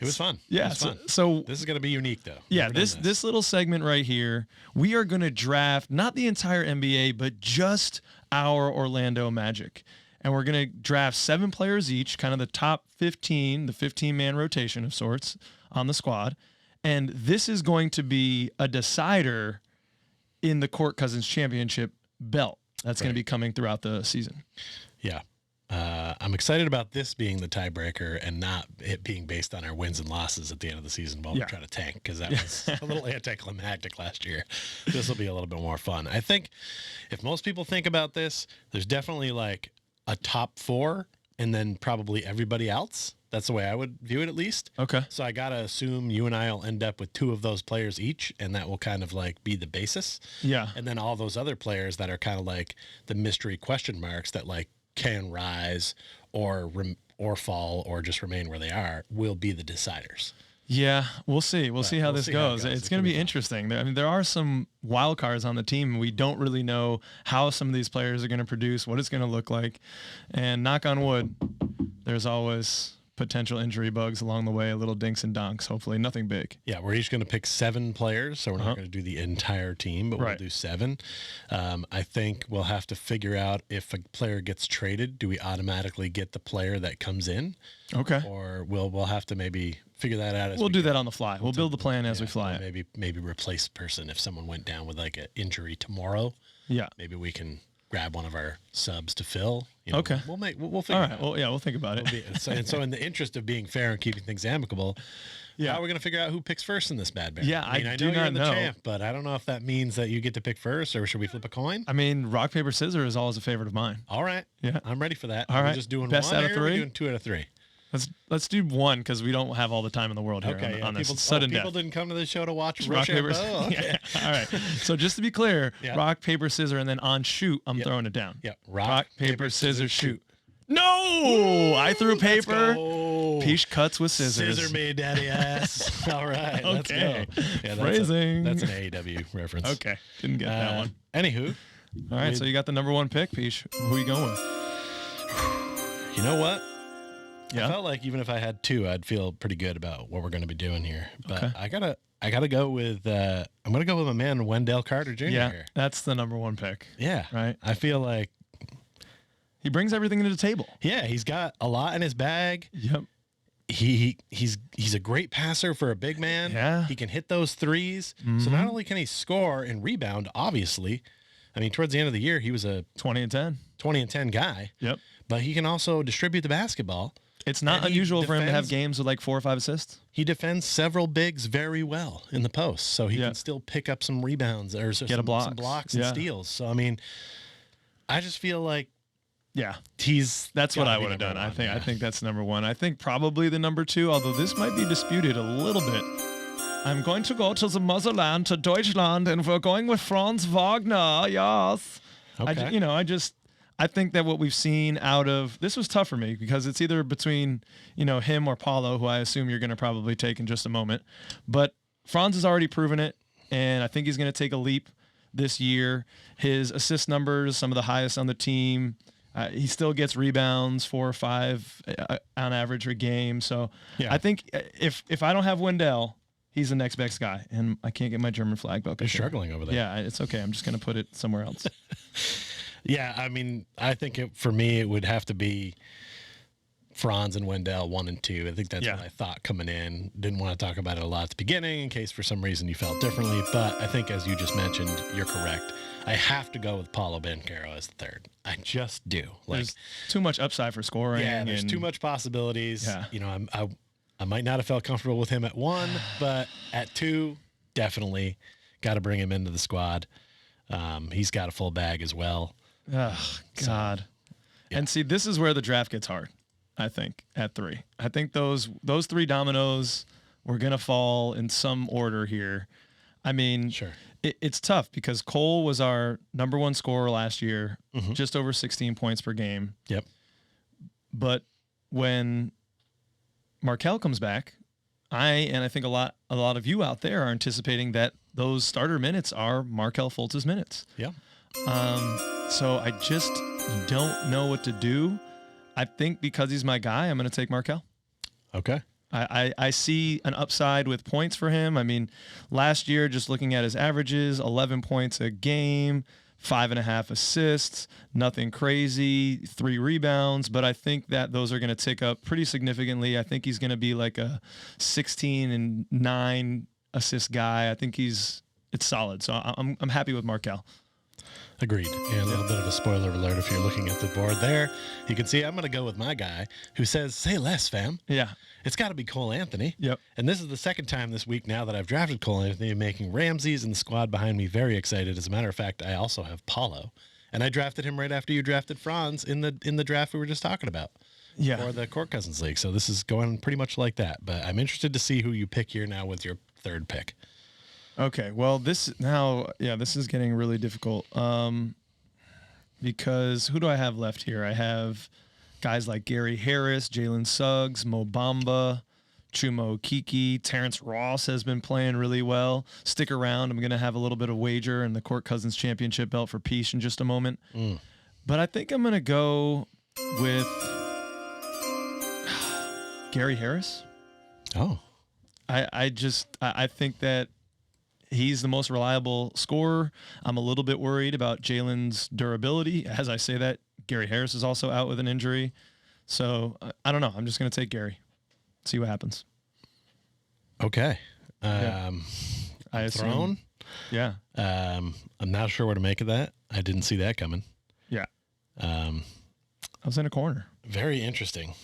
was fun. Yeah. It was fun. So this is going to be unique, though. Yeah, this little segment right here, we are going to draft not the entire NBA, but just our Orlando Magic. And we're going to draft 7 players each, kind of the top 15, the 15-man rotation of sorts on the squad. And this is going to be a decider in the Court Cousins Championship belt. That's going to be coming throughout the season. Yeah. I'm excited about this being the tiebreaker and not it being based on our wins and losses at the end of the season while we're trying to tank, because that was a little anticlimactic last year. This will be a little bit more fun. I think if most people think about this, there's definitely like a top 4 and then probably everybody else. That's the way I would view it, at least. Okay. So I got to assume you and I will end up with 2 of those players each, and that will kind of like be the basis. Yeah. And then all those other players that are kind of like the mystery question marks that like can rise or fall or just remain where they are will be the deciders. Yeah, we'll see. We'll see how this goes. It It's going to be interesting. I mean, there are some wild cards on the team. We don't really know how some of these players are going to produce, what it's going to look like. And knock on wood, there's always potential injury bugs along the way, a little dinks and donks, hopefully nothing big. Yeah, we're each going to pick 7 players, so we're not going to do the entire team, but we'll do 7. I think we'll have to figure out if a player gets traded, do we automatically get the player that comes in? Okay. Or we'll have to maybe figure that out as we'll do that on the fly. We'll build the plan as we fly it. Maybe replace the person if someone went down with like an injury tomorrow. Yeah. Maybe we can grab one of our subs to fill. Okay. We'll figure All it out. right. Well, yeah, we'll think about it. So in the interest of being fair and keeping things amicable, how are we going to figure out who picks first in this bad bear? Yeah, I do know you're not the know. champ, but I don't know if that means that you get to pick first, or should we flip a coin? I mean, rock, paper, scissors is always a favorite of mine. All right. Yeah. I'm ready for that. All Are we right. just doing Best one out of or are we 3? doing 2 out of 3? Let's do 1 because we don't have all the time in the world here on this sudden death. People didn't come to the show to watch Rock, paper, Rochambeau? Okay. Yeah. All right. So just to be clear, rock, paper, scissors, and then on shoot, I'm throwing it down. Yeah. Rock, paper, scissors, shoot. No! I threw paper. Peach cuts with scissors. Scissor me, daddy ass. All right. Let's Okay. go. Yeah, Phrasing. That's an AEW reference. Okay. Didn't get that one. Anywho. All right. So you got the number 1 pick, Peach. Who are you going with? You know what? Yeah. I felt like even if I had 2, I'd feel pretty good about what we're going to be doing here. But I gotta go with I'm gonna go with my man Wendell Carter Jr. Yeah, here. that's the number 1 pick. Yeah. Right. I feel like he brings everything to the table. Yeah, he's got a lot in his bag. Yep. He's a great passer for a big man. Yeah. He can hit those threes. So not only can he score and rebound, obviously. I mean, towards the end of the year, he was a 20 and 10. 20 and 10 guy. Yep. But he can also distribute the basketball. It's not unusual for him to have games with like 4 or 5 assists. He defends several bigs very well in the post, so he can still pick up some rebounds or some blocks and steals. So I mean, I just feel like that's what I would have done. I think that's number 1. I think probably the number 2, although this might be disputed a little bit. I'm going to go to the motherland, to Deutschland, and we're going with Franz Wagner. Yes. Okay. I think that what we've seen out of this was tough for me because it's either between, him or Paolo, who I assume you're going to probably take in just a moment. But Franz has already proven it, and I think he's going to take a leap this year. His assist numbers, some of the highest on the team. He still gets rebounds, 4 or 5 on average a game. So I think if I don't have Wendell, he's the next best guy, and I can't get my German flag book. You're struggling over there. Yeah, it's okay. I'm just going to put it somewhere else. Yeah, I mean, I think for me, it would have to be Franz and Wendell 1 and 2. I think that's what I thought coming in. Didn't want to talk about it a lot at the beginning in case for some reason you felt differently. But I think, as you just mentioned, you're correct. I have to go with Paolo Banchero as the 3rd. I just do. There's too much upside for scoring. Yeah, there's too much possibilities. Yeah. I might not have felt comfortable with him at 1, but at 2, definitely got to bring him into the squad. He's got a full bag as well. Oh, God. And see, this is where the draft gets hard, I think, at 3. I think those 3 dominoes we're going to fall in some order here. I mean, Sure. It's tough because Cole was our number one scorer last year, just over 16 points per game. Yep. But when Markelle comes back, I think a lot of you out there are anticipating that those starter minutes are Markelle Fultz's minutes. Yeah. So I just don't know what to do. I think because he's my guy, I'm going to take Markelle. Okay. I see an upside with points for him. I mean, last year, just looking at his averages, 11 points a game, 5.5 assists, nothing crazy, 3 rebounds. But I think that those are going to tick up pretty significantly. I think he's going to be like a 16 and 9 assist guy. I think it's solid. So I'm happy with Markelle. Agreed. And a little bit of a spoiler alert if you're looking at the board there. You can see I'm going to go with my guy who says, say less, fam. Yeah. It's got to be Cole Anthony. Yep. And this is the second time this week now that I've drafted Cole Anthony, making Ramses and the squad behind me very excited. As a matter of fact, I also have Paolo. And I drafted him right after you drafted Franz in the draft we were just talking about. Yeah. For the Court Cousins League. So this is going pretty much like that. But I'm interested to see who you pick here now with your third pick. Okay, well, this is getting really difficult because who do I have left here? I have guys like Gary Harris, Jalen Suggs, Mo Bamba, Chuma Okeke, Terrence Ross has been playing really well. Stick around. I'm going to have a little bit of wager in the Court Cousins Championship belt for Peace in just a moment. But I think I'm going to go with Gary Harris. Oh. I think that he's the most reliable scorer. I'm a little bit worried about Jalen's durability. As I say that, Gary Harris is also out with an injury. So I don't know. I'm just going to take Gary. See what happens. Okay. I assume. Throne? Yeah. I'm not sure what to make of that. I didn't see that coming. Yeah. I was in a corner. Very interesting.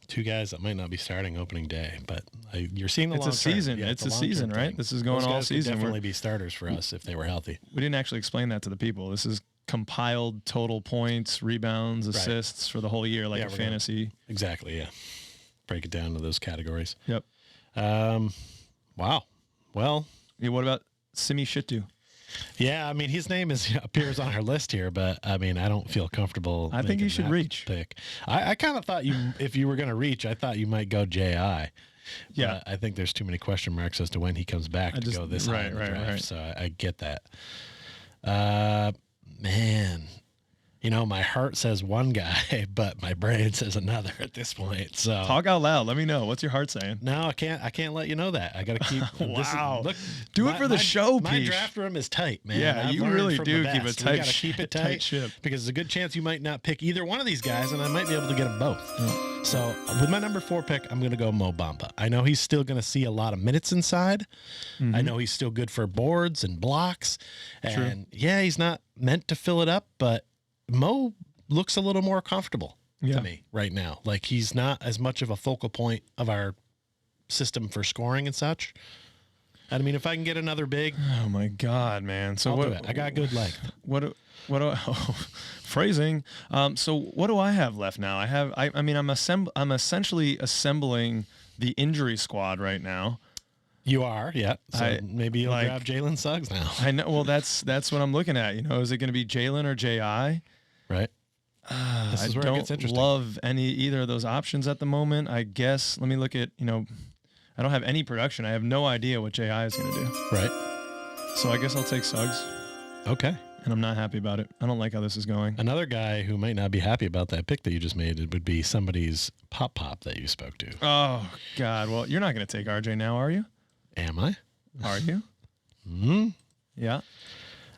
2 guys that might not be starting opening day, but you're seeing the It's long a season. term. Yeah, It's a season, long-term right? thing. This is going Those all guys could season. definitely be starters for us if they were healthy. We didn't actually explain that to the people. This is compiled total points, rebounds, assists for the whole year, like a fantasy. Exactly, yeah. Break it down to those categories. Yep. Wow. Well. Yeah, what about Simi Shittu? Yeah, I mean, his name appears on our list here, but I mean, I don't feel comfortable. I think you should reach. Pick. I kind of thought if you were going to reach, I thought you might go J.I. Yeah. I think there's too many question marks as to when he comes back to go this high in the draft. Right. So I get that. Man, my heart says one guy, but my brain says another at this point. So talk out loud. Let me know. What's your heart saying? No, I can't let you know that. I got to keep. Wow. Look, do it for the show, My Peach. draft room is tight, man. Yeah, I've you learned really from do the keep best. it tight. We got to keep it tight ship. because there's a good chance you might not pick either one of these guys, and I might be able to get them both. So with my number 4 pick, I'm going to go Mo Bamba. I know he's still going to see a lot of minutes inside. I know he's still good for boards and blocks. And yeah, he's not meant to fill it up, but Mo looks a little more comfortable to me right now. Like he's not as much of a focal point of our system for scoring and such. I mean, if I can get another big, oh my God, man! So I'll do it. I got good length. What do phrasing? So what do I have left now? I'm essentially assembling the injury squad right now. You are, yeah. So maybe you'll grab Jalen Suggs now. I know. Well, that's what I'm looking at. Is it going to be Jalen or J.I.? Right. This is where it gets interesting. Love either of those options at the moment. I guess let me look at I don't have any production. I have no idea what J.I. is going to do. Right. So I guess I'll take Suggs. Okay. And I'm not happy about it. I don't like how this is going. Another guy who might not be happy about that pick that you just made, it would be somebody's pop that you spoke to. Oh God. Well, you're not going to take RJ now, are you? Am I? Are you? Yeah.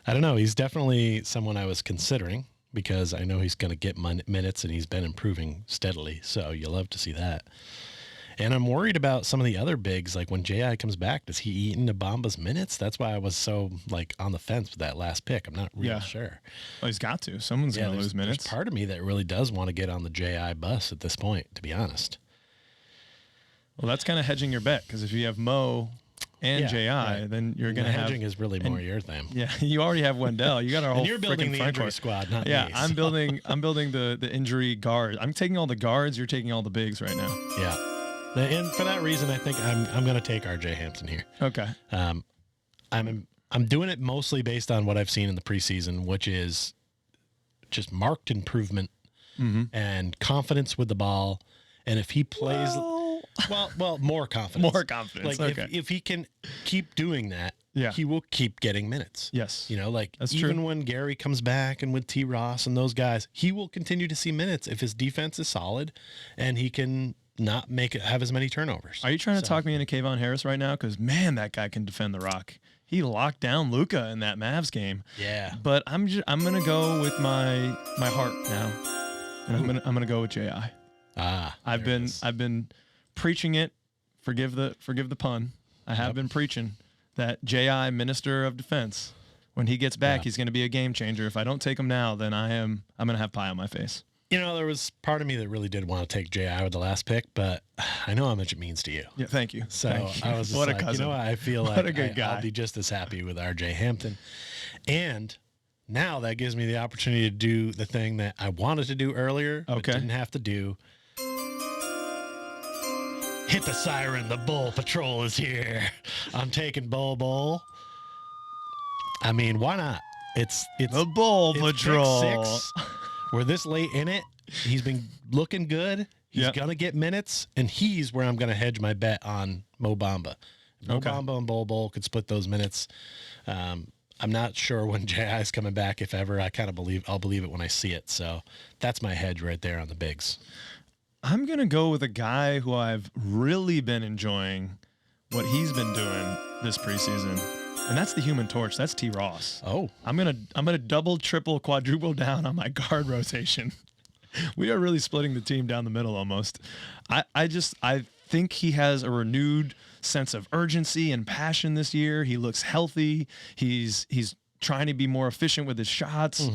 I don't know. He's definitely someone I was considering because I know he's going to get minutes and he's been improving steadily. So you'll love to see that. And I'm worried about some of the other bigs. Like when J.I. comes back, does he eat into Bamba's minutes? That's why I was so on the fence with that last pick. I'm not really sure. Well, he's got to. Someone's going to lose minutes. There's part of me that really does want to get on the J.I. bus at this point, to be honest. Well, that's kind of hedging your bet because if you have Mo and J.I., then you're going to have... hedging is really more your thing. Yeah, you already have Wendell. You got our whole and you're building the injury court. squad, not me. I'm building the injury guard. I'm taking all the guards. You're taking all the bigs right now. Yeah. And for that reason, I think I'm going to take RJ Hampton here. Okay. I'm doing it mostly based on what I've seen in the preseason, which is just marked improvement and confidence with the ball. And if he plays, well, more confidence. More confidence. Like okay. if he can keep doing that, Yeah. he will keep getting minutes. Yes. You know, like That's even true. when Gary comes back and with T. Ross and those guys, he will continue to see minutes if his defense is solid and he can not have as many turnovers. Are you trying to talk me into Kayvon Harris right now? Because, man, that guy can defend the rock. He locked down Luka in that Mavs game. Yeah. But I'm gonna go with my heart now, and I'm gonna go with J.I. I've been preaching it. Forgive the pun. I have been preaching that J.I. Minister of Defense. When he gets back, he's going to be a game changer. If I don't take him now, then I'm going to have pie on my face. You know, there was part of me that really did want to take J.I. with the last pick, but I know how much it means to you. Yeah, thank you. So Thank you. I was just what like, a cousin. you know what? I feel What like a good guy. I'll be just as happy with RJ Hampton. And now that gives me the opportunity to do the thing that I wanted to do earlier, but Okay. didn't have to do. Hit the siren. The Bull Patrol is here. I'm taking Bull. I mean, why not? It's The Bull it's Patrol. pick 6. We're this late in it. He's been looking good. He's Yep. going to get minutes, and he's where I'm going to hedge my bet on Mo Bamba. Mo Okay. Bamba and Bol could split those minutes. I'm not sure when J.I. is coming back, if ever. I kind of I'll believe it when I see it. So that's my hedge right there on the bigs. I'm going to go with a guy who I've really been enjoying what he's been doing this preseason. And that's the Human Torch. That's T. Ross. Oh, I'm gonna double, triple, quadruple down on my guard rotation. We are really splitting the team down the middle almost. I think he has a renewed sense of urgency and passion this year. He looks healthy. He's trying to be more efficient with his shots.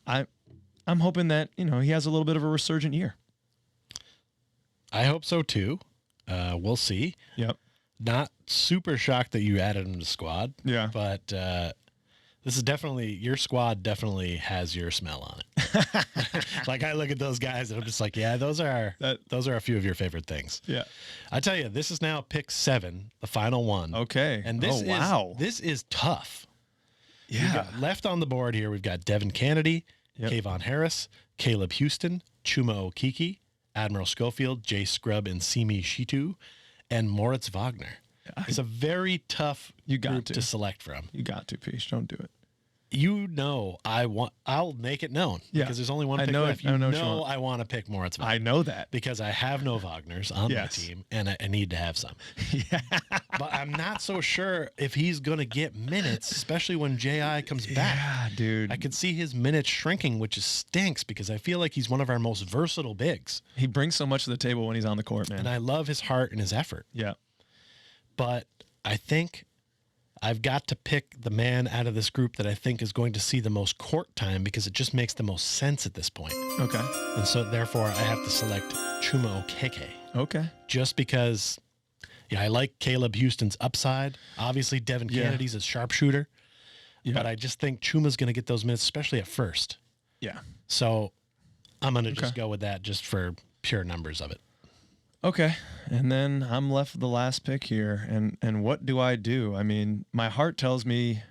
I'm hoping that he has a little bit of a resurgent year. I hope so too. We'll see. Yep. Not super shocked that you added him to the squad. Yeah. But this is definitely, your squad definitely has your smell on it. Like I look at those guys and I'm just like, yeah, those are a few of your favorite things. Yeah. I tell you, this is now pick 7, the final one. Okay. And this is tough. Yeah. We've got left on the board here, we've got Devin Kennedy, Kayvon Harris, Caleb Houston, Chuma Okeke, Admiral Schofield, Jay Scrubb, and Simi Shitu, and Moritz Wagner. It's a very tough group to select from. You got to, Peach. Don't do it. I'll make it known because there's only one pick left. I want to pick Moritz Wagner. I know that. Because I have no Wagners on my team and I need to have some. Yeah. But I'm not so sure if he's going to get minutes, especially when J.I. comes back. Yeah, dude. I could see his minutes shrinking, which stinks because I feel like he's one of our most versatile bigs. He brings so much to the table when he's on the court, man. And I love his heart and his effort. Yeah. But I think I've got to pick the man out of this group that I think is going to see the most court time because it just makes the most sense at this point. Okay. And so therefore I have to select Chuma Okeke. Okay. Just because I like Caleb Houston's upside. Obviously Devin Kennedy's a sharpshooter. Yeah. But I just think Chuma's going to get those minutes, especially at first. Yeah. So I'm going to just go with that just for pure numbers of it. Okay. And then I'm left with the last pick here. And what do? I mean, my heart tells me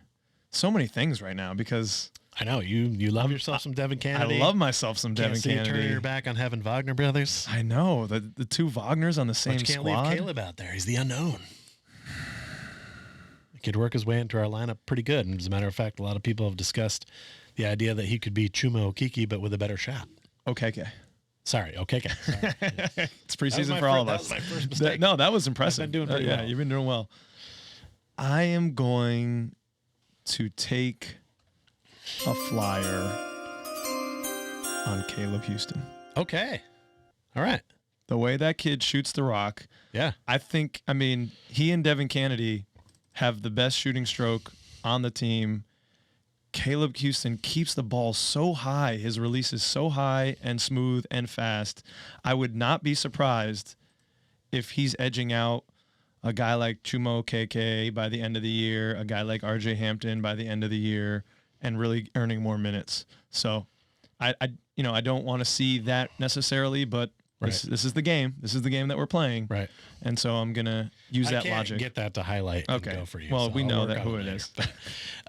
so many things right now because I know you love yourself some Devin Kennedy. I love myself some Devin Kennedy. Turning your back on having Wagner brothers. I know the two Wagners on the same but you can't squad. leave Caleb out there. He's the unknown. He could work his way into our lineup pretty good. And as a matter of fact, a lot of people have discussed the idea that he could be Chuma Okeke, but with a better shot. Okay. Sorry. It's preseason for all of us. That was my first mistake. That was impressive. I've been doing pretty well. Yeah, you've been doing well. I am going to take a flyer on Caleb Houston. Okay. All right. The way that kid shoots the rock. Yeah. I mean, he and Devin Kennedy have the best shooting stroke on the team. Caleb Houston keeps the ball so high. His release is so high and smooth and fast. I would not be surprised if he's edging out a guy like Chuma Okeke by the end of the year, a guy like RJ Hampton by the end of the year, and really earning more minutes. So I don't want to see that necessarily, but This is the game. This is the game that we're playing. Right. And so I'm going to use that can't logic. Get that to highlight and go for you. Well, so we I'll know work that on who it later. is.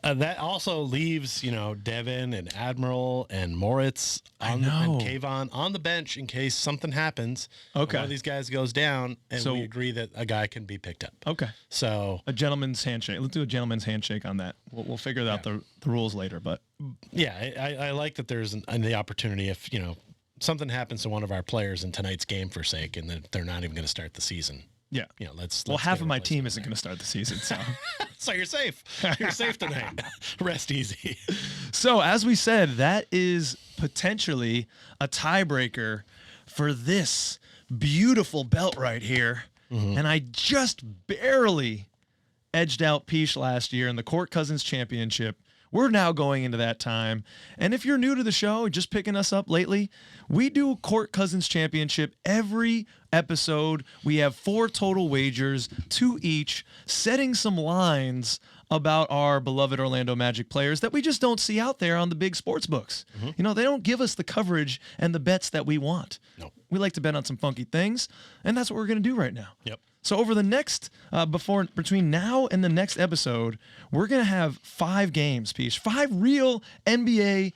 That also leaves, Devin and Admiral and Moritz and Kayvon on the bench in case something happens. Okay. One of these guys goes down, and we agree that a guy can be picked up. Okay. So a gentleman's handshake. Let's do a gentleman's handshake on that. We'll figure out the rules later, but yeah, I like that there's the opportunity if something happens to one of our players in tonight's game for sake, and that they're not even going to start the season. Yeah. Let's half of my team isn't going to start the season, so so you're safe. You're safe tonight. Rest easy. So as we said, that is potentially a tiebreaker for this beautiful belt right here. And I just barely edged out Peach last year in the Court Cousins Championship. We're now going into that time. And if you're new to the show, just picking us up lately, we do Court Cousins Championship every episode. We have 4 total wagers, 2 each, setting some lines about our beloved Orlando Magic players that we just don't see out there on the big sports books. They don't give us the coverage and the bets that we want. No. We like to bet on some funky things, and that's what we're going to do right now. Yep. So over the next, between now and the next episode, we're going to have 5 games, Peach. 5 real NBA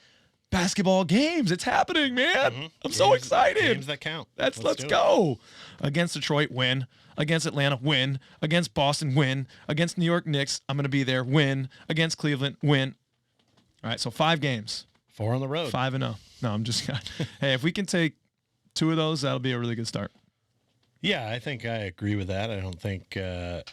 basketball games. It's happening, man. I'm so excited. Games that count. Let's go. Against Detroit, win. Against Atlanta, win. Against Boston, win. Against New York Knicks, I'm going to be there, win. Against Cleveland, win. All right, so 5 games. 4 on the road. 5-0. No, I'm just hey, if we can take 2 of those, that'll be a really good start. Yeah, I think I agree with that. I don't think I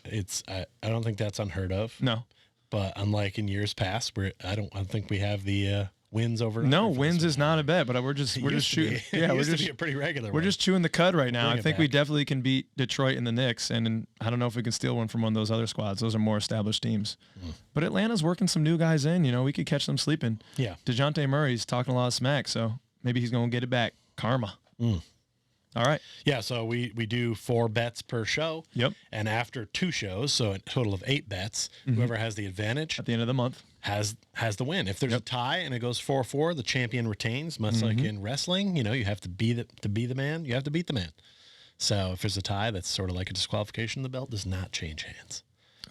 don't think that's unheard of. No. But unlike in years past, where I don't think we have the wins over. No, wins is not a bet, but we're just shooting. Yeah, we're just be a pretty regular. We're just chewing the cud right now. Bring I it think we back. definitely can beat Detroit and the Knicks, and I don't know if we can steal one from one of those other squads. Those are more established teams. But Atlanta's working some new guys in. We could catch them sleeping. Yeah. DeJounte Murray's talking a lot of smack, so maybe he's going to get it back. Karma. All right. Yeah, so we do 4 bets per show. Yep. And after 2 shows, so a total of 8 bets, whoever has the advantage At the end of the month. has the win. If there's a tie and it goes 4-4, the champion retains. Much like in wrestling, you have to be the man. You have to beat the man. So if there's a tie, that's sort of like a disqualification. The belt does not change hands.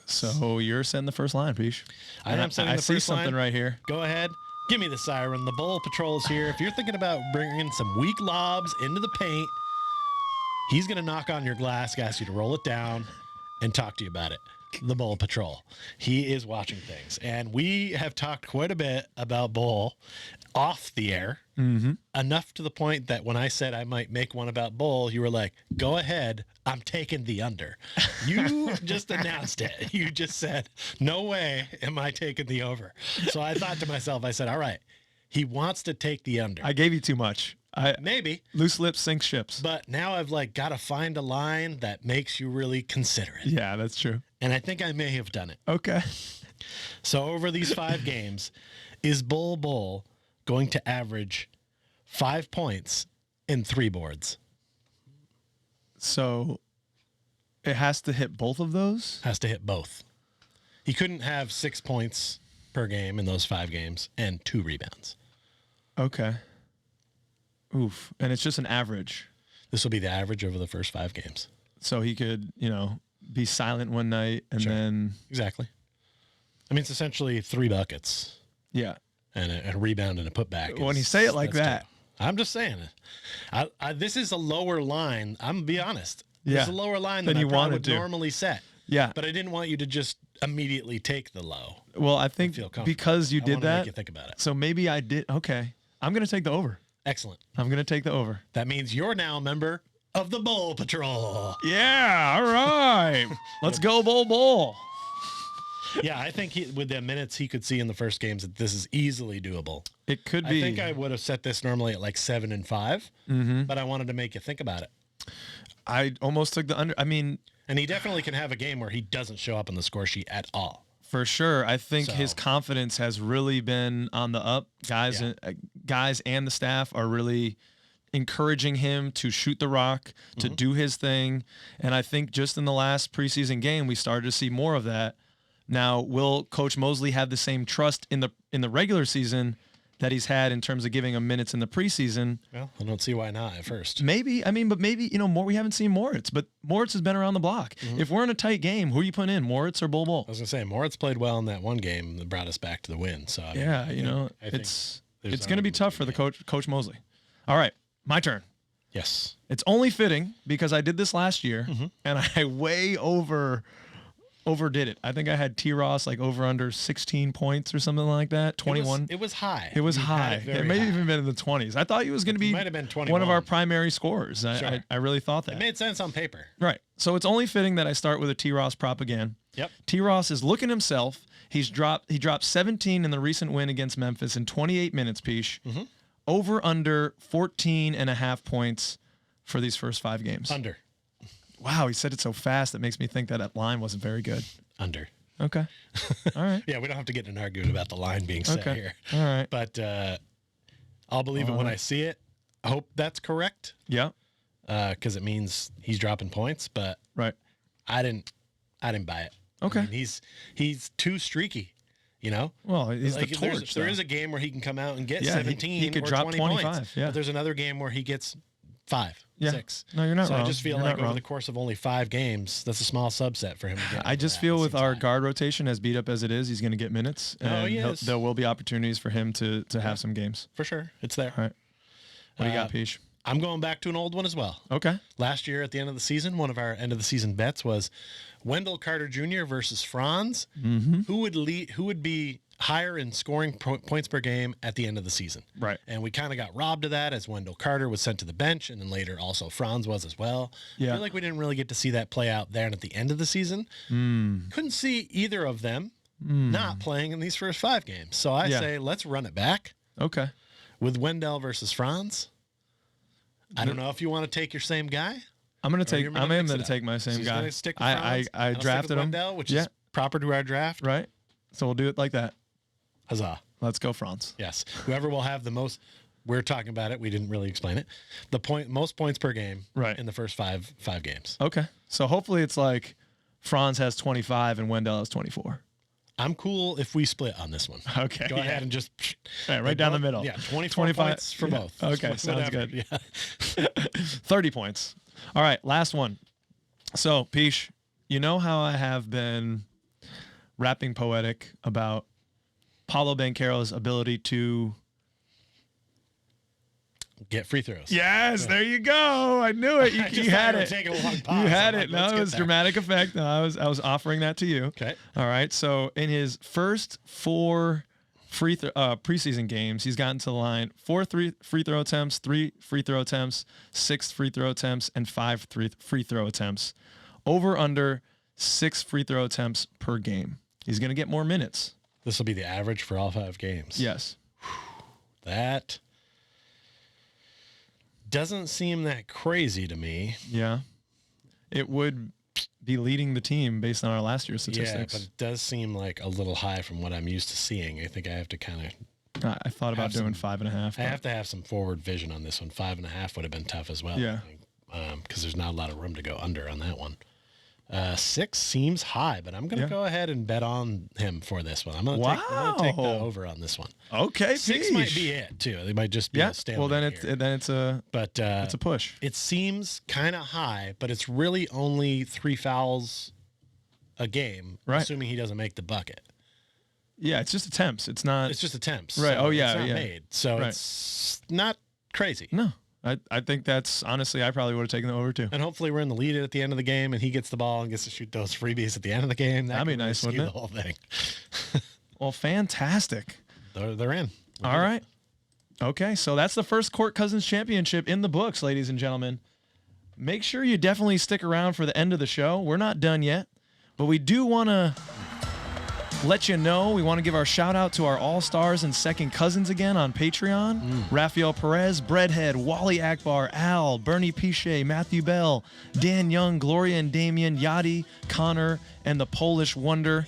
So you're setting the first line, Peach. I am setting the I see first line. something right here. Go ahead. Give me the siren. The Bull Patrol is here. If you're thinking about bringing some weak lobs into the paint, he's going to knock on your glass, ask you to roll it down, and talk to you about it. The Bull Patrol. He is watching things. And we have talked quite a bit about Bull off the air, enough to the point that when I said I might make one about Bull, you were like, go ahead, I'm taking the under. You just announced it. You just said, no way am I taking the over. So I thought to myself, I said, all right, he wants to take the under. I gave you too much. Maybe. Loose lips sink ships. But now I've got to find a line that makes you really consider it. Yeah, that's true. And I think I may have done it. Okay. So over these 5 games, is Bull going to average 5 points in 3 boards? So it has to hit both of those? Has to hit both. He couldn't have 6 points per game in those 5 games and 2 rebounds. Okay. Oof. And it's just an average. This will be the average over the first 5 games. So he could, be silent one night and then. Exactly. I mean, it's essentially 3 buckets. Yeah. And a rebound and a putback. When you say it like that. Tough. I'm just saying. This is a lower line. I'm going to be honest. This is a lower line than you I probably wanted would to. normally set. Yeah. But I didn't want you to just immediately take the low. Well, I think because you did that. Make you think about it. So maybe I did. Okay. I'm going to take the over. Excellent. I'm going to take the over. That means you're now a member of the Bull Patrol. Yeah. All right. Let's go, Bull. Yeah, I think with the minutes he could see in the first games that this is easily doable. It could be. I think I would have set this normally at 7 and 5, but I wanted to make you think about it. I almost took the under. I mean, and he definitely can have a game where he doesn't show up on the score sheet at all. For sure. I think his confidence has really been on the up. Guys and the staff are really encouraging him to shoot the rock, to do his thing. And I think just in the last preseason game, we started to see more of that. Now, will Coach Mosley have the same trust in the regular season that he's had in terms of giving him minutes in the preseason. Well, I don't see why not at first. Maybe, more. We haven't seen Moritz, but Moritz has been around the block. If we're in a tight game, who are you putting in, Moritz or Bol Bol? I was gonna say Moritz played well in that one game that brought us back to the win. So I think it's going to be tough for the coach Mosley. All right, my turn. Yes. It's only fitting because I did this last year and I way overdid it. I think I had T. Ross like over under 16 points or something like that. 21. It was high. It was high. It may have even been in the 20s. I thought he was going to be might have been 21. one of our primary scorers. Sure. I really thought that. It made sense on paper. Right. So it's only fitting that I start with a T. Ross prop again. Yep. T. Ross is looking himself. He dropped 17 in the recent win against Memphis in 28 minutes, Peach. Over under 14.5 points for these first 5 games. Under. Wow, he said it so fast that makes me think that line wasn't very good. Under. Okay. All right. Yeah, we don't have to get in an argument about the line being set here. All right. But I'll believe it when I see it. I hope that's correct. Yeah. Because it means he's dropping points, but Right. I didn't buy it. Okay. I mean, he's too streaky, you know? Well, he's Like the there torch. is a game where he can come out and get Yeah, 17 he could or drop 20 25, points. yeah. But there's another game where he gets 5, Yeah. 6. No, you're not so wrong. I just feel You're like not over wrong. the course of only 5 games, that's a small subset for him to get. I just feel with our guard rotation, as beat up as it is, he's going to get minutes. And he is. there will be opportunities for him to have some games. For sure. It's there. All right. What do you got, Peach? I'm going back to an old one as well. Okay. Last year at the end of the season, one of our end of the season bets was Wendell Carter Jr. versus Franz. Who would be higher in scoring points per game at the end of the season? Right. And we kind of got robbed of that as Wendell Carter was sent to the bench, and then later also Franz was as well. Yeah. I feel like we didn't really get to see that play out there and at the end of the season. Couldn't see either of them not playing in these first 5 games. So I say let's run it back Okay. with Wendell versus Franz. I don't know if you want to take your same guy. I'm going to take. you're I'm gonna going mix to it take up. my So same he's guy. gonna stick with Franz, I and I'll stick with drafted him. Wendell, which is proper to our draft. Right. So we'll do it like that. Huzzah. Let's go, Franz. Yes. Whoever will have the most, we're talking about it. We didn't really explain it. Most points per game Right. in the first five games. Okay. So hopefully it's like Franz has 25 and Wendell has 24. I'm cool if we split on this one. Okay. Go ahead and just right down the middle. Yeah, 25 points for both. Okay, sounds Whatever. good. Yeah. 30 points. All right, last one. So, Peach, you know how I have been rapping poetic about Paolo Banchero's ability to... Get free throws. Yes, there you go. I knew it. You had it. Taking a long pause. You had I'm it. like, No, let's it get was there. dramatic effect. No, I was offering that to you. Okay. All right. So in his first 4 preseason games, he's gotten to the line 4 free throw attempts, 3 free throw attempts, 6 free throw attempts, and 5 free throw attempts. Over under 6 free throw attempts per game. He's going to get more minutes. This will be the average for all 5 games. Yes. That doesn't seem that crazy to me. Yeah. It would be leading the team based on our last year's statistics. Yeah, but it does seem like a little high from what I'm used to seeing. I think I have to kind of... I thought about doing 5.5. I but- have to have some forward vision on this one. 5.5 would have been tough as well. Yeah. Because there's not a lot of room to go under on that one. 6 seems high, but I'm going to go ahead and bet on him for this one. I'm going to take the over on this one. Okay, 6 might be it too. It might just be a stalemate. Well, then here. it's a push. It seems kind of high, but it's really only 3 fouls a game, Right. assuming he doesn't make the bucket. Yeah, it's just attempts. It's not. It's just attempts. Right. So Oh, yeah, It's not yeah. made. So Right. it's not crazy. No, I think that's honestly, I probably would have taken the over too. And hopefully we're in the lead at the end of the game and he gets the ball and gets to shoot those freebies at the end of the game. That'd be could really nice, skew wouldn't it? the whole thing. Well, fantastic. They're in. All right. Okay, so that's the first Court Cousins Championship in the books, ladies and gentlemen. Make sure you definitely stick around for the end of the show. We're not done yet, but we do want to let you know, we want to give our shout out to our all-stars and second cousins again on Patreon. Rafael Perez, Breadhead, Wally Akbar, Al, Bernie Pichet, Matthew Bell, Dan Young, Gloria and Damien, Yadi, Connor, and the Polish Wonder.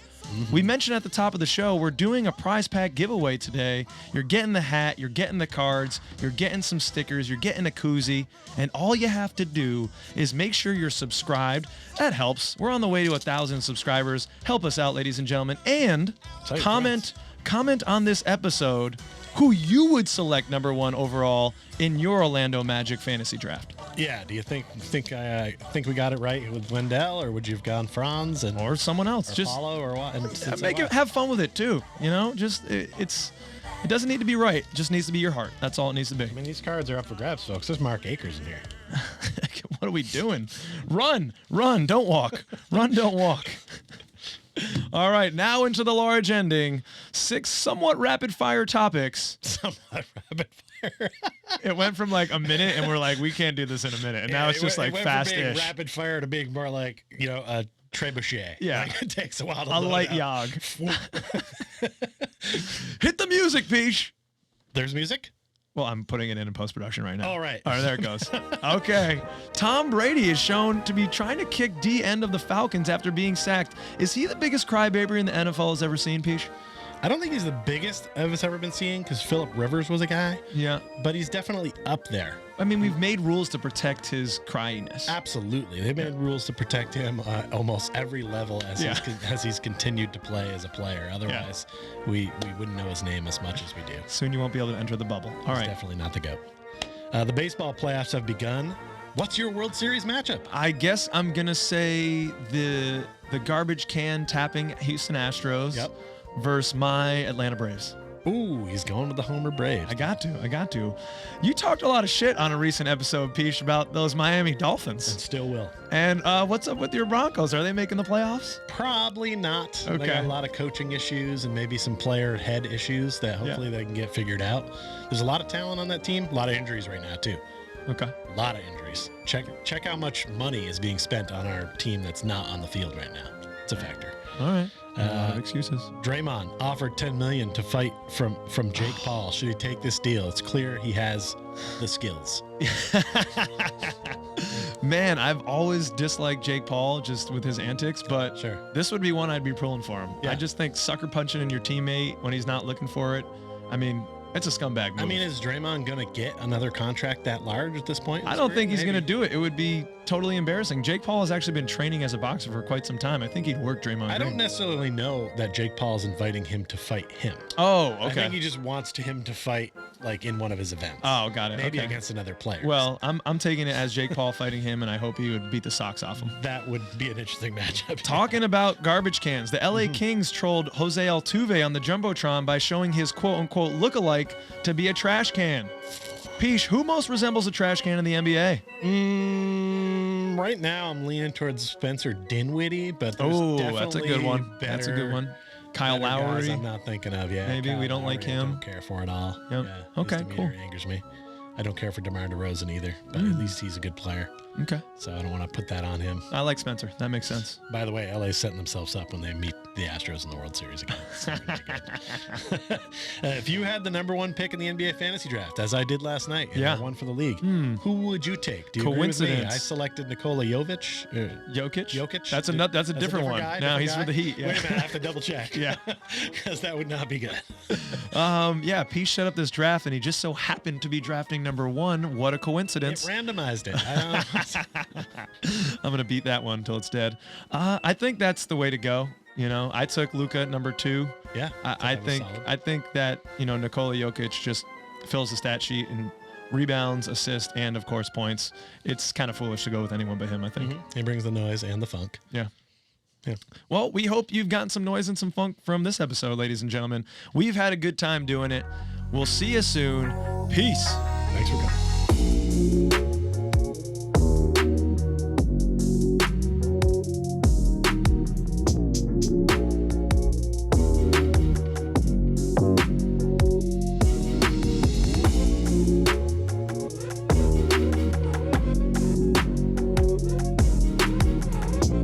We mentioned at the top of the show, we're doing a prize pack giveaway today. You're getting the hat, you're getting the cards, you're getting some stickers, you're getting a koozie, and all you have to do is make sure you're subscribed. That helps. We're on the way to 1,000 subscribers. Help us out, ladies and gentlemen. And Tell your comment on this episode who you would select number 1 overall in your Orlando Magic fantasy draft. Yeah. Do you think we got it right with Wendell, or would you have gone Franz Or someone else. or Just Paolo or what? And have fun with it too. Just it doesn't need to be right. It just needs to be your heart. That's all it needs to be. I mean, these cards are up for grabs, folks. There's Mark Akers in here. What are we doing? Run, don't walk. Run, don't walk. All right, now into the large ending. 6 somewhat rapid fire topips. Somewhat rapid fire. It went from like a minute, and we're like, we can't do this in a minute. And now it's just like fast-ish. It went from being rapid fire to being more like, a trebuchet. Yeah. Like, it takes a while to A load light out. yog. Hit the music, Peach. There's music? Well, I'm putting it in post-production right now. All right. All right, there it goes. Okay. Tom Brady is shown to be trying to kick D end of the Falcons after being sacked. Is he the biggest crybaby in the NFL has ever seen, Peach? I don't think he's the biggest of us ever been seeing, because Phillip Rivers was a guy. Yeah. But he's definitely up there. I mean, we've made rules to protect his cryiness. Absolutely. They've made rules to protect him almost every level as he's continued to play as a player. Otherwise, we wouldn't know his name as much as we do. Soon you won't be able to enter the bubble. All He's right. definitely not the GOAT. The baseball playoffs have begun. What's your World Series matchup? I guess I'm going to say the garbage can tapping Houston Astros versus my Atlanta Braves. Ooh, he's going with the Homer Braves. I got to. You talked a lot of shit on a recent episode, Peach, about those Miami Dolphins. And still will. And what's up with your Broncos? Are they making the playoffs? Probably not. Okay. They got a lot of coaching issues and maybe some player head issues that hopefully they can get figured out. There's a lot of talent on that team. A lot of injuries right now, too. Okay. A lot of injuries. Check how much money is being spent on our team that's not on the field right now. It's a factor. All right. A lot of excuses. Draymond offered $10 million to fight from Jake Paul. Should he take this deal? It's clear he has the skills. Man, I've always disliked Jake Paul just with his antics, but this would be one I'd be pulling for him. Yeah. I just think sucker punching in your teammate when he's not looking for it. I mean, it's a scumbag move. I mean, is Draymond going to get another contract that large at this point? I don't think he's going to do it. It would be totally embarrassing. Jake Paul has actually been training as a boxer for quite some time. I think he'd work Draymond Green. I don't necessarily know that Jake Paul is inviting him to fight him. Oh, okay. I think he just wants him to fight like in one of his events. Oh, got it. Maybe against another player. Well, I'm taking it as Jake Paul fighting him, and I hope he would beat the socks off him. That would be an interesting matchup. Talking about garbage cans, the LA Kings trolled Jose Altuve on the Jumbotron by showing his quote-unquote look-alike to be a trash can. Peach, who most resembles a trash can in the NBA? Right now, I'm leaning towards Spencer Dinwiddie, but that's a good one. That's a good one. Kyle Lowry. I'm not thinking of yet. Maybe Kyle we don't Lowry, like him. I don't care for it all. Yep. Yeah, okay, his cool. demeanor angers me. I don't care for DeMar DeRozan either, but at least he's a good player. Okay. So I don't want to put that on him. I like Spencer. That makes sense. By the way, LA's setting themselves up when they meet the Astros in the World Series again. It's not gonna be good. If you had the number 1 pick in the NBA fantasy draft, as I did last night, and I won for the league, who would you take? Do you agree with me? I selected Nikola Jovic. Jokic? That's a different one. Guy, no, he's for the Heat. Yeah. Wait a minute, I have to double check. Yeah. Because that would not be good. Pete set up this draft, and he just so happened to be drafting number 1. What a coincidence. It randomized it. I'm going to beat that one until it's dead. I think that's the way to go. I took Luka at number 2. Yeah. I think that, Nikola Jokic just fills the stat sheet and rebounds, assists, and of course points. It's kind of foolish to go with anyone but him, I think. He brings the noise and the funk. Yeah. Well, we hope you've gotten some noise and some funk from this episode, ladies and gentlemen. We've had a good time doing it. We'll see you soon. Peace. Thanks for coming.